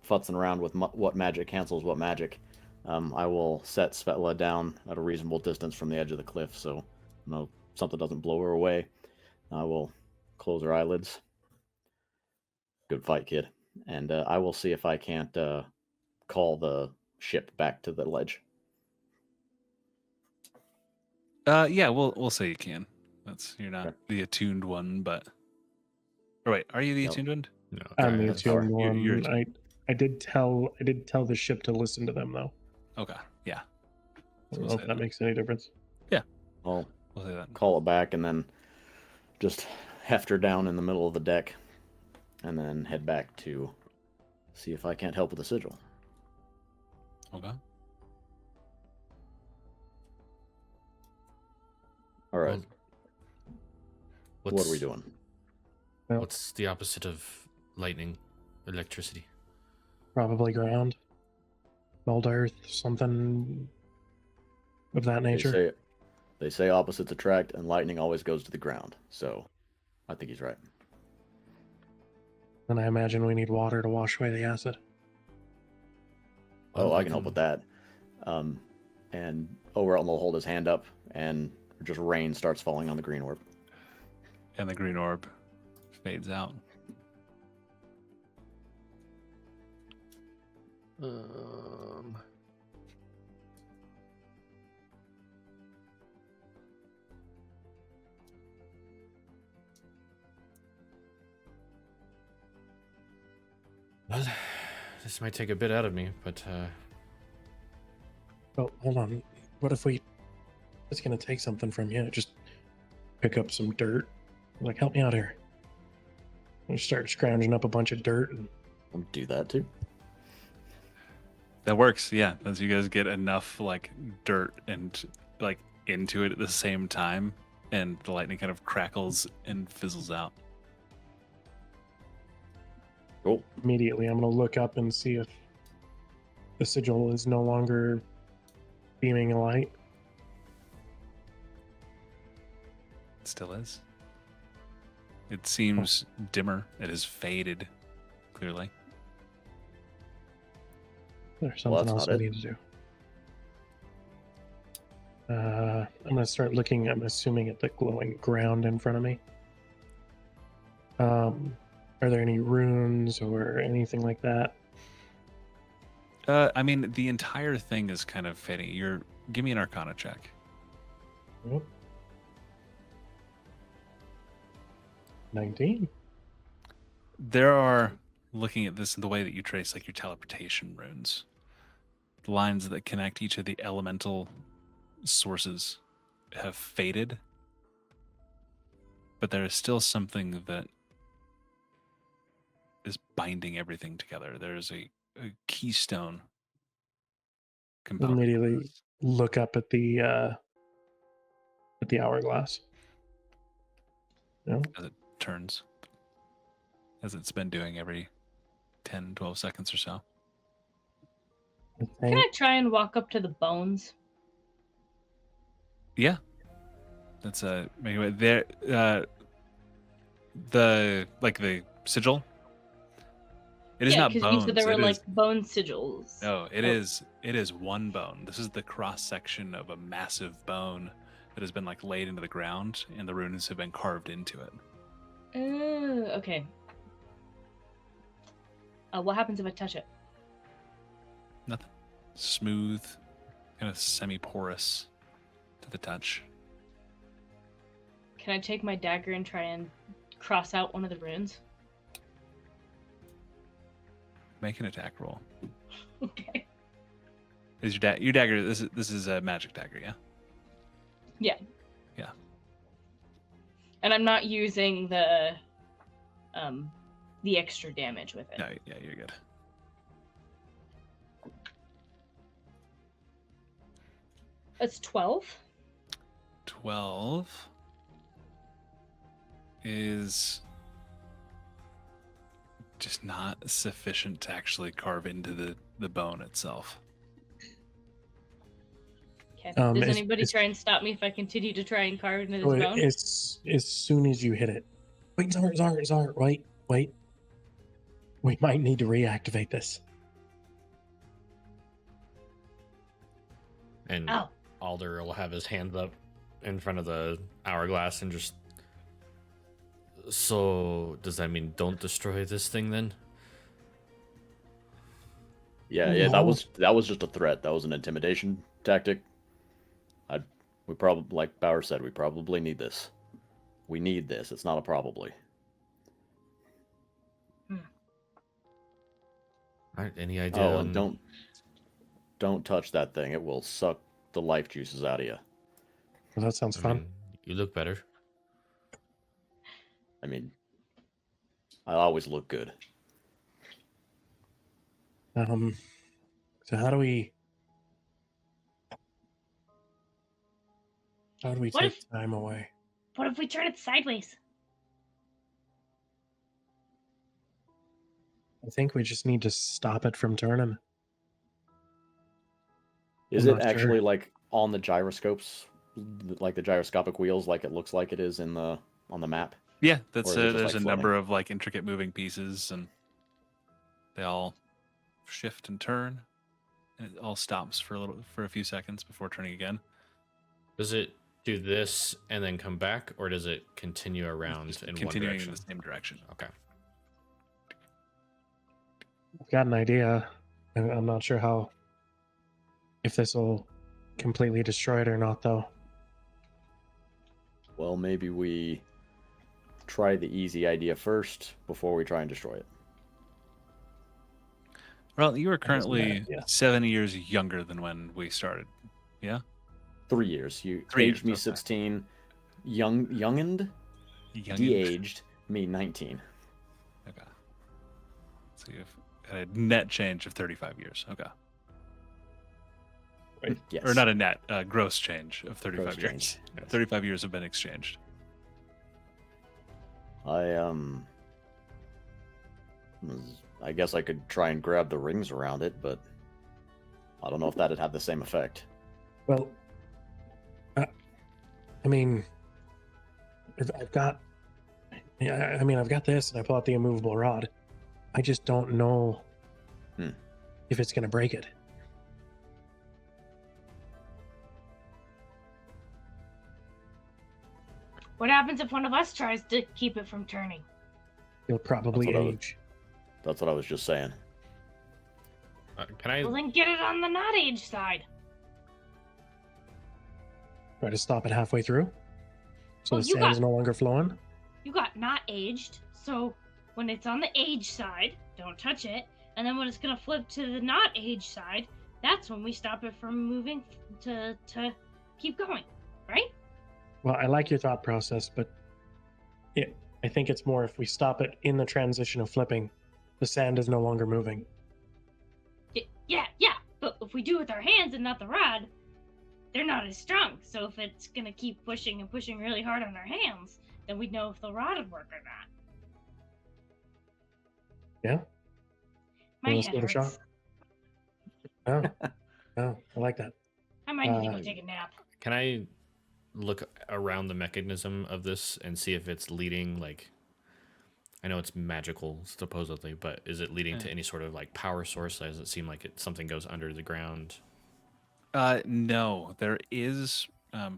futzing around with what magic cancels what magic, I will set Svetla down at a reasonable distance from the edge of the cliff, so something doesn't blow her away. I will close her eyelids. Good fight, kid. And I will see if I can't call the ship back to the ledge. Yeah, we'll say you can. You're not Okay. the attuned one, but. Or wait, are you the Nope. attuned one? No, I'm the that's- attuned one. You're I did tell the ship to listen to them though. Okay, yeah. I So don't we'll know say if that makes any difference. I'll We'll say that. call it back and then just heft her down in the middle of the deck and then head back to see if I can't help with the sigil. Okay. All right. Well, What are we doing? What's the opposite of lightning? Electricity. Probably ground, mold earth, something of that nature. They say opposites attract and lightning always goes to the ground. So I think he's right. Then I imagine we need water to wash away the acid. Oh, I can help with that. And Overelt will hold his hand up and just rain starts falling on the green orb. And the green orb fades out. Well, this might take a bit out of me, but Oh, hold on. What if it's gonna take something from you? Just pick up some dirt. Like, help me out here. We start scrounging up a bunch of dirt. And I'll do that too. That works, yeah. As you guys get enough like dirt and like into it at the same time, and the lightning kind of crackles and fizzles out. Cool. immediately, I'm going to look up and see if the sigil is no longer beaming a light. It still is. It seems dimmer. It has faded, clearly. There's Well, something that's else not we it. need to do. I'm going to start looking, I'm assuming, at the glowing ground in front of me. Are there any runes or anything like that? I mean, the entire thing is kind of fading. Give me an Arcana check. Nope. 19. There are, looking at this in the way that you trace like your teleportation runes, the lines that connect each of the elemental sources have faded, but there is still something that is binding everything together. There's a keystone component. Immediately look up at the hourglass. No? As it turns, as it's been doing every 10, 12 seconds or so. I Can think I try and walk up to the bones? Yeah. That's anyway, there the sigil. It is Yeah, not 'cause bones. you said there were It is- like bone sigils. No, it is one bone. This is the cross section of a massive bone that has been like laid into the ground, and the runes have been carved into it. Okay. What happens if I touch it? Nothing. Smooth, kind of semi-porous to the touch. Can I take my dagger and try and cross out one of the runes? Make an attack roll. Okay. Is your dagger? This is a magic dagger, yeah. Yeah. Yeah. And I'm not using the extra damage with it. No, yeah, you're good. That's 12. 12 is just not sufficient to actually carve into the bone itself. Okay. Um, Does is- anybody is- try and stop me if I continue to try and carve into this oh, bone? as soon as you hit it. Wait, Zar, wait. We might need to reactivate this. And Oh. Alder will have his hand up in front of the hourglass and just. So, does that mean don't destroy this thing then? Yeah, No. that was just a threat. That was an intimidation tactic. We probably, like Bauer said, we probably need this. We need this. It's not a probably. All right, any idea? Oh, and don't touch that thing. It will suck the life juices out of you. Well, that sounds I fun. mean, you look better. I mean, I always look good. So how do we What take if- time away? What if we turn it sideways? I think we just need to stop it from turning. Is I'm it not sure. actually like on the gyroscopes, like the gyroscopic wheels, like it looks like it is in the on the map? Yeah, Or that's is it just, there's like, a number of like intricate moving pieces, and they all shift and turn, and it all stops for a few seconds before turning again. Does it do this and then come back, or does it continue around Just in one continuing direction? in the same direction. Okay. I've got an idea. I'm not sure if this will completely destroy it or not, though. Well, maybe we try the easy idea first before we try and destroy it. Well, you are That wasn't a bad currently idea. 7 years younger than when we started. Yeah. 3 years. You 3 aged years, me okay. 16. youngened, Youngin. de-aged, me 19. Okay. So you've had a net change of 35 years. Okay. Yes. Or not a net, gross change of 35 Gross years. change, Yeah, yes. 35 years have been exchanged. I guess I could try and grab the rings around it, but I don't know if that'd have the same effect. Well, I mean, I've got. Yeah, I mean, I've got this, and I pull out the immovable rod. I just don't know if it's going to break it. What happens if one of us tries to keep it from turning? It'll probably That's what I was- age. That's what I was just saying. Can I? Well, then get it on the not age side. Try to stop it halfway through, so Well, the you sand's got- no longer flowing. You got not aged, so when it's on the age side, don't touch it. And then when it's gonna flip to the not age side, that's when we stop it from moving to keep going, right? Well, I like your thought process, but I think it's more if we stop it in the transition of flipping, the sand is no longer moving. Yeah. But if we do it with our hands and not the rod, they're not as strong. So if it's gonna keep pushing and pushing really hard on our hands, then we'd know if the rod would work or not. Yeah? My Let's head give it a shot. hurts. Oh, I like that. I might need to go take a nap. Can I look around the mechanism of this and see if it's leading, like, I know it's magical supposedly, but is it leading to any sort of like power source? Does it seem like something goes under the ground? No, there is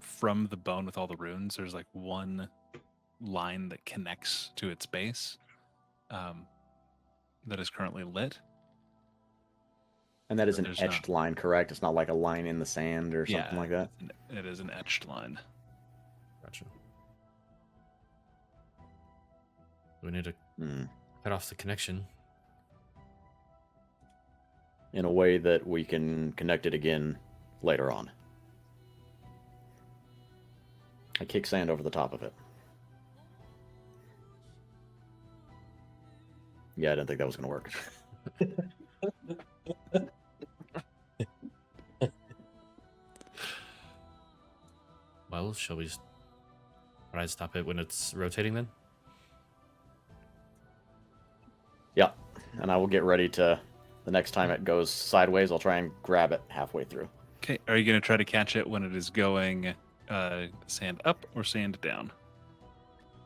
from the bone with all the runes. There's like one line that connects to its base that is currently lit. And that is an There's etched line, correct? It's not like a line in the sand or something like that? It is an etched line. Gotcha. We need to Hmm. cut off the connection. In a way that we can connect it again later on. I kick sand over the top of it. Yeah, I didn't think that was going to work. Well, shall we try to stop it when it's rotating then? Yeah, and I will get ready to, the next time it goes sideways, I'll try and grab it halfway through. Okay, are you going to try to catch it when it is going sand up or sand down?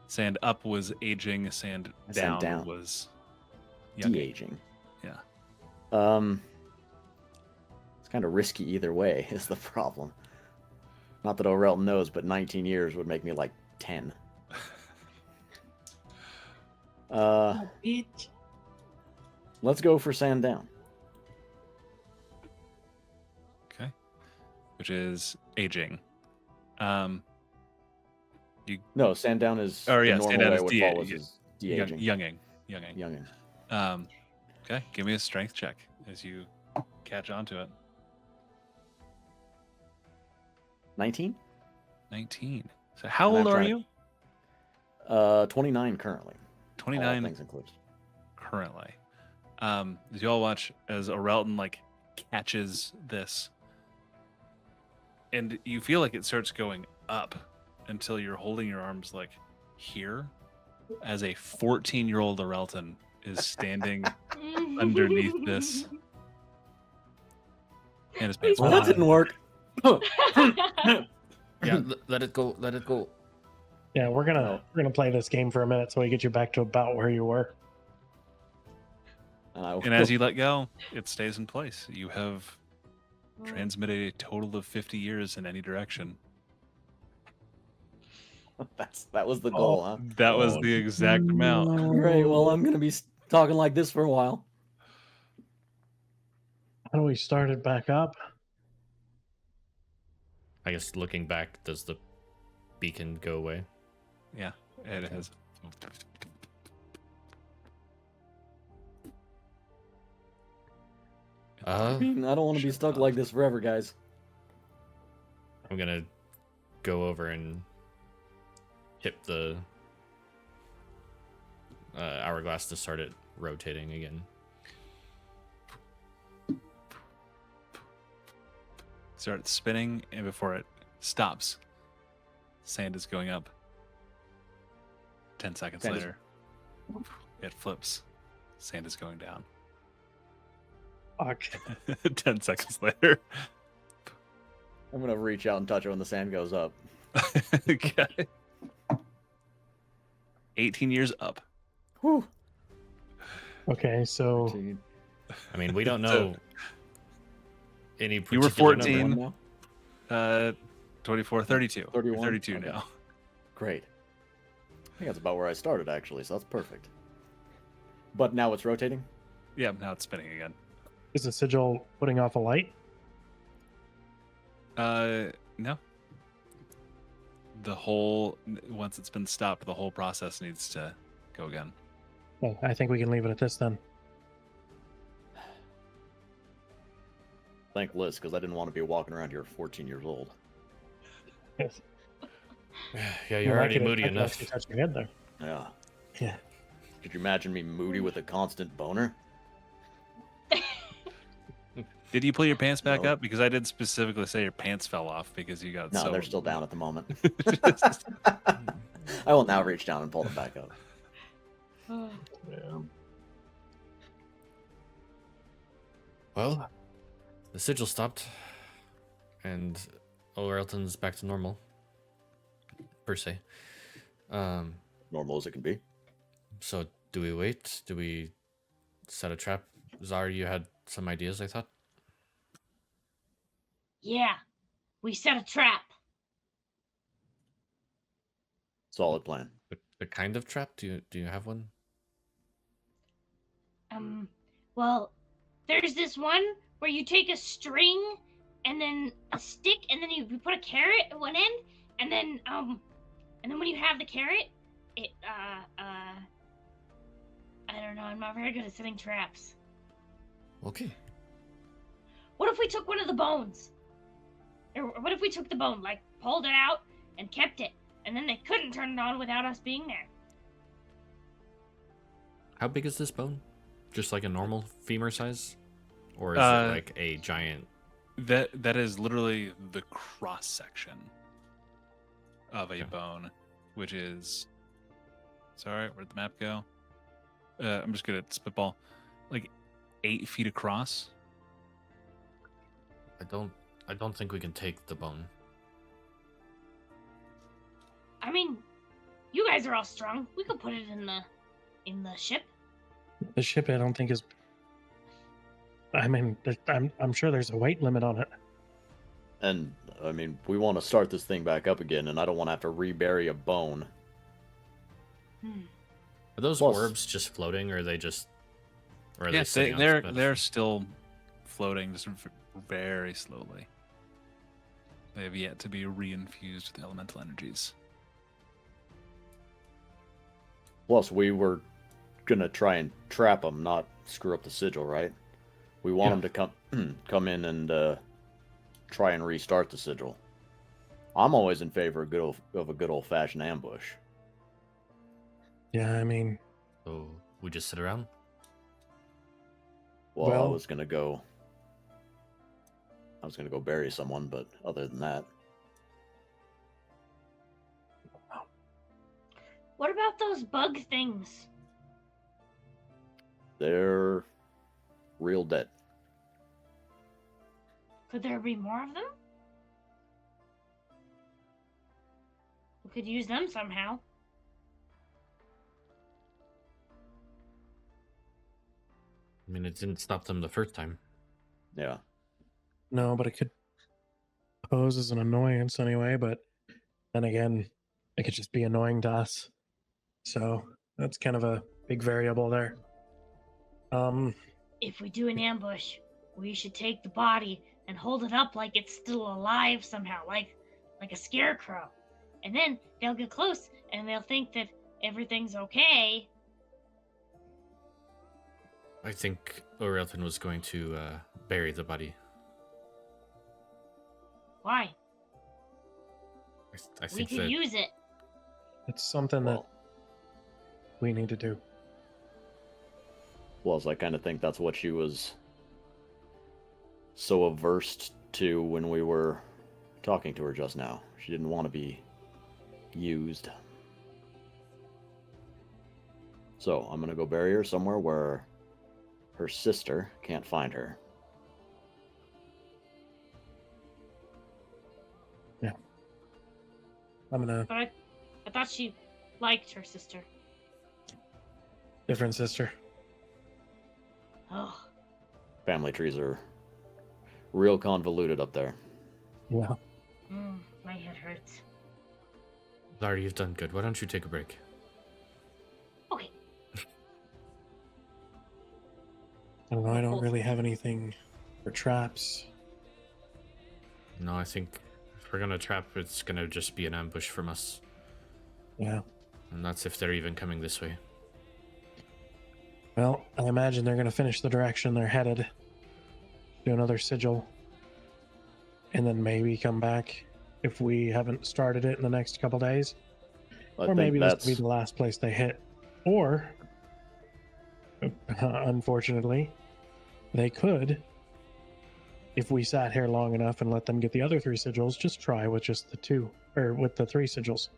Sand up was aging, sand down was young. De-aging. Yeah. It's kind of risky either way, is the problem. Not that O'Relton knows, but 19 years would make me like 10. Bitch. Let's go for sand down. Okay. Which is aging. No, sand down is Oh, the yeah, normal sand down way is it would fall is de-aging. Younging. Youngin. Okay, give me a strength check as you catch onto it. 19? 19. So how And I'm old are trying you? 29 currently. All 29 things included. currently. As you all watch as O'Relton like catches this, and you feel like it starts going up until you're holding your arms like here, as a 14-year-old O'Relton is standing underneath this, and his pants Well, fall that down. didn't work. Yeah, let it go. Let it go. Yeah, we're gonna play this game for a minute so we get you back to about where you were. And as you let go, it stays in place. You have transmitted a total of 50 years in any direction. that was the goal, huh? That was the exact amount. Great. Well, I'm gonna be talking like this for a while. How do we start it back up? I guess looking back, does the beacon go away? Yeah, it has. I mean, I don't want to be stuck like this forever, guys. I'm gonna go over and hit the hourglass to start it rotating again. Starts spinning, and before it stops, sand is going up. 10 seconds Sand is- later, it flips. Sand is going down. Fuck. 10 seconds later. I'm gonna reach out and touch it when the sand goes up. Okay. 18 years up. Whew. Okay, so 13. I mean, we don't know any You were particular 14. number. now? 24, 32. 31? 32 Okay. now. Great. I think that's about where I started, actually, so that's perfect. But now it's rotating? Yeah, now it's spinning again. is the sigil putting off a light? No. Once it's been stopped, the whole process needs to go again. Well, I think we can leave it at this then. Thank Liz, because I didn't want to be walking around here 14 years old. Yes. Yeah, you're already moody enough. You touched your head there. Yeah. Yeah. Could you imagine me moody with a constant boner? Did you pull your pants back No. up? Because I did specifically say your pants fell off because you got No, so... they're still down at the moment. I will now reach down and pull them back up. Yeah. Well, the sigil stopped, and O'Reilton's back to normal, per se. Normal as it can be. So do we wait? Do we set a trap? Zara, you had some ideas, I thought? Yeah, we set a trap. Solid plan. The kind of trap? Do you have one? Well, there's this one where you take a string and then a stick and then you put a carrot at one end and then when you have the carrot, it I don't know, I'm not very good at setting traps. Okay. What if we took one of the bones? Or what if we took the bone, like pulled it out and kept it, and then they couldn't turn it on without us being there? How big is this bone? Just like a normal femur size? Or is it like a giant? That is literally the cross section of a bone, which is... Sorry, where'd the map go? I'm just gonna spitball. Like 8 feet across. I don't think we can take the bone. I mean, you guys are all strong. We could put it in the ship. The ship, I don't think is. I mean, I'm sure there's a weight limit on it. And, I mean, we want to start this thing back up again, and I don't want to have to rebury a bone. Are those Plus- orbs just floating, or are they just... Or are Yes, sitting on they're stuff? they're still floating, just very slowly. They have yet to be reinfused with elemental energies. Plus, we were going to try and trap them, not screw up the sigil, right? We want them to come in and try and restart the sigil. I'm always in favor of a good old-fashioned ambush. Yeah, I mean, So we just sit around? Well, I Well- was gonna go bury someone, but other than that, What about those bug things? they're real dead. Could there be more of them? We could use them somehow. I mean, it didn't stop them the first time. Yeah. no, but it could pose as an annoyance anyway. But then again, it could just be annoying to us. So that's kind of a big variable there. If we do an ambush, we should take the body and hold it up like it's still alive somehow, like a scarecrow. And then they'll get close and they'll think that everything's okay. I think O'Reilton was going to bury the body. Why? I We think could that use it. It's something that we need to do. Well, so I kind of think that's what she was so averse to when we were talking to her just now. She didn't want to be used. So I'm going to go bury her somewhere where her sister can't find her. Yeah. I'm gonna... But I thought she liked her sister. Different sister. Oh, Family trees are real convoluted up there. Yeah. my head hurts. Larry, you've done good. Why don't you take a break? Okay. I don't know. I don't really have anything for traps. No, I think if we're gonna trap, it's gonna just be an ambush from us. Yeah. And that's if they're even coming this way. Well, I imagine they're going to finish the direction they're headed. Do another sigil. And then maybe come back if we haven't started it in the next couple days. Or maybe this will be the last place they hit. Or, unfortunately, they could, if we sat here long enough and let them get the other 3 sigils, just try with just the 2, or with the 3 sigils.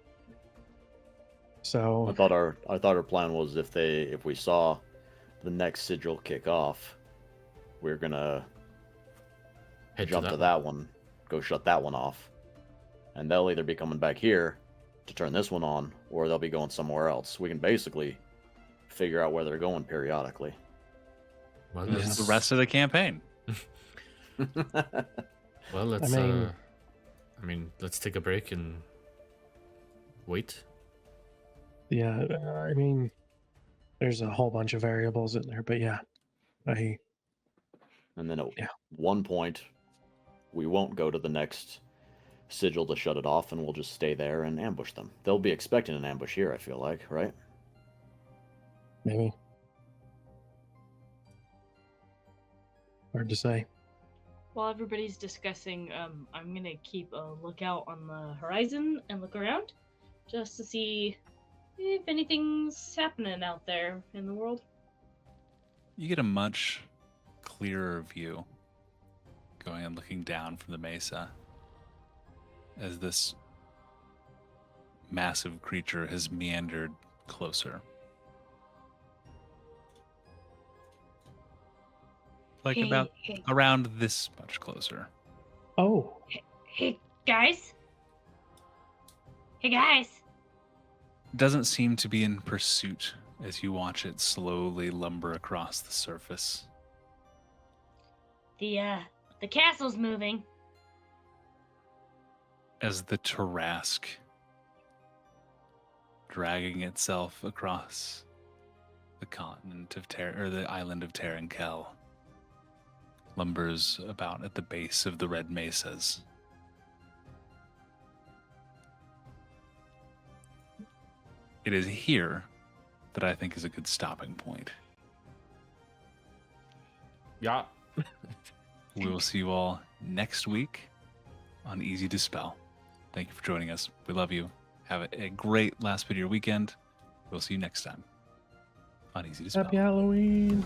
So I thought our plan was if we saw the next sigil kick off, we're gonna jump to that one, go shut that one off, and they'll either be coming back here to turn this one on, or they'll be going somewhere else. We can basically figure out where they're going periodically. Well, This let's, is the rest of the campaign. well, let's. I mean, let's take a break and wait. yeah, I mean, there's a whole bunch of variables in there, but yeah, And then at one point, we won't go to the next sigil to shut it off, and we'll just stay there and ambush them. They'll be expecting an ambush here, I feel like, right? maybe. Hard to say. While everybody's discussing, I'm gonna keep a lookout on the horizon and look around just to see if anything's happening out there in the world. You get a much clearer view going and looking down from the mesa as this massive creature has meandered closer. Like about around this much closer. Oh. Hey, guys. Hey, guys. Doesn't seem to be in pursuit as you watch it slowly lumber across the surface. The castle's moving. As the Tarask, dragging itself across the continent of or the island of Tarankel, lumbers about at the base of the Red Mesas. It is here that I think is a good stopping point. Yeah. We will see you all next week on Easy Dispel. Thank you for joining us. We love you. Have a great last bit of your weekend. We'll see you next time on Easy Dispel. Happy Halloween.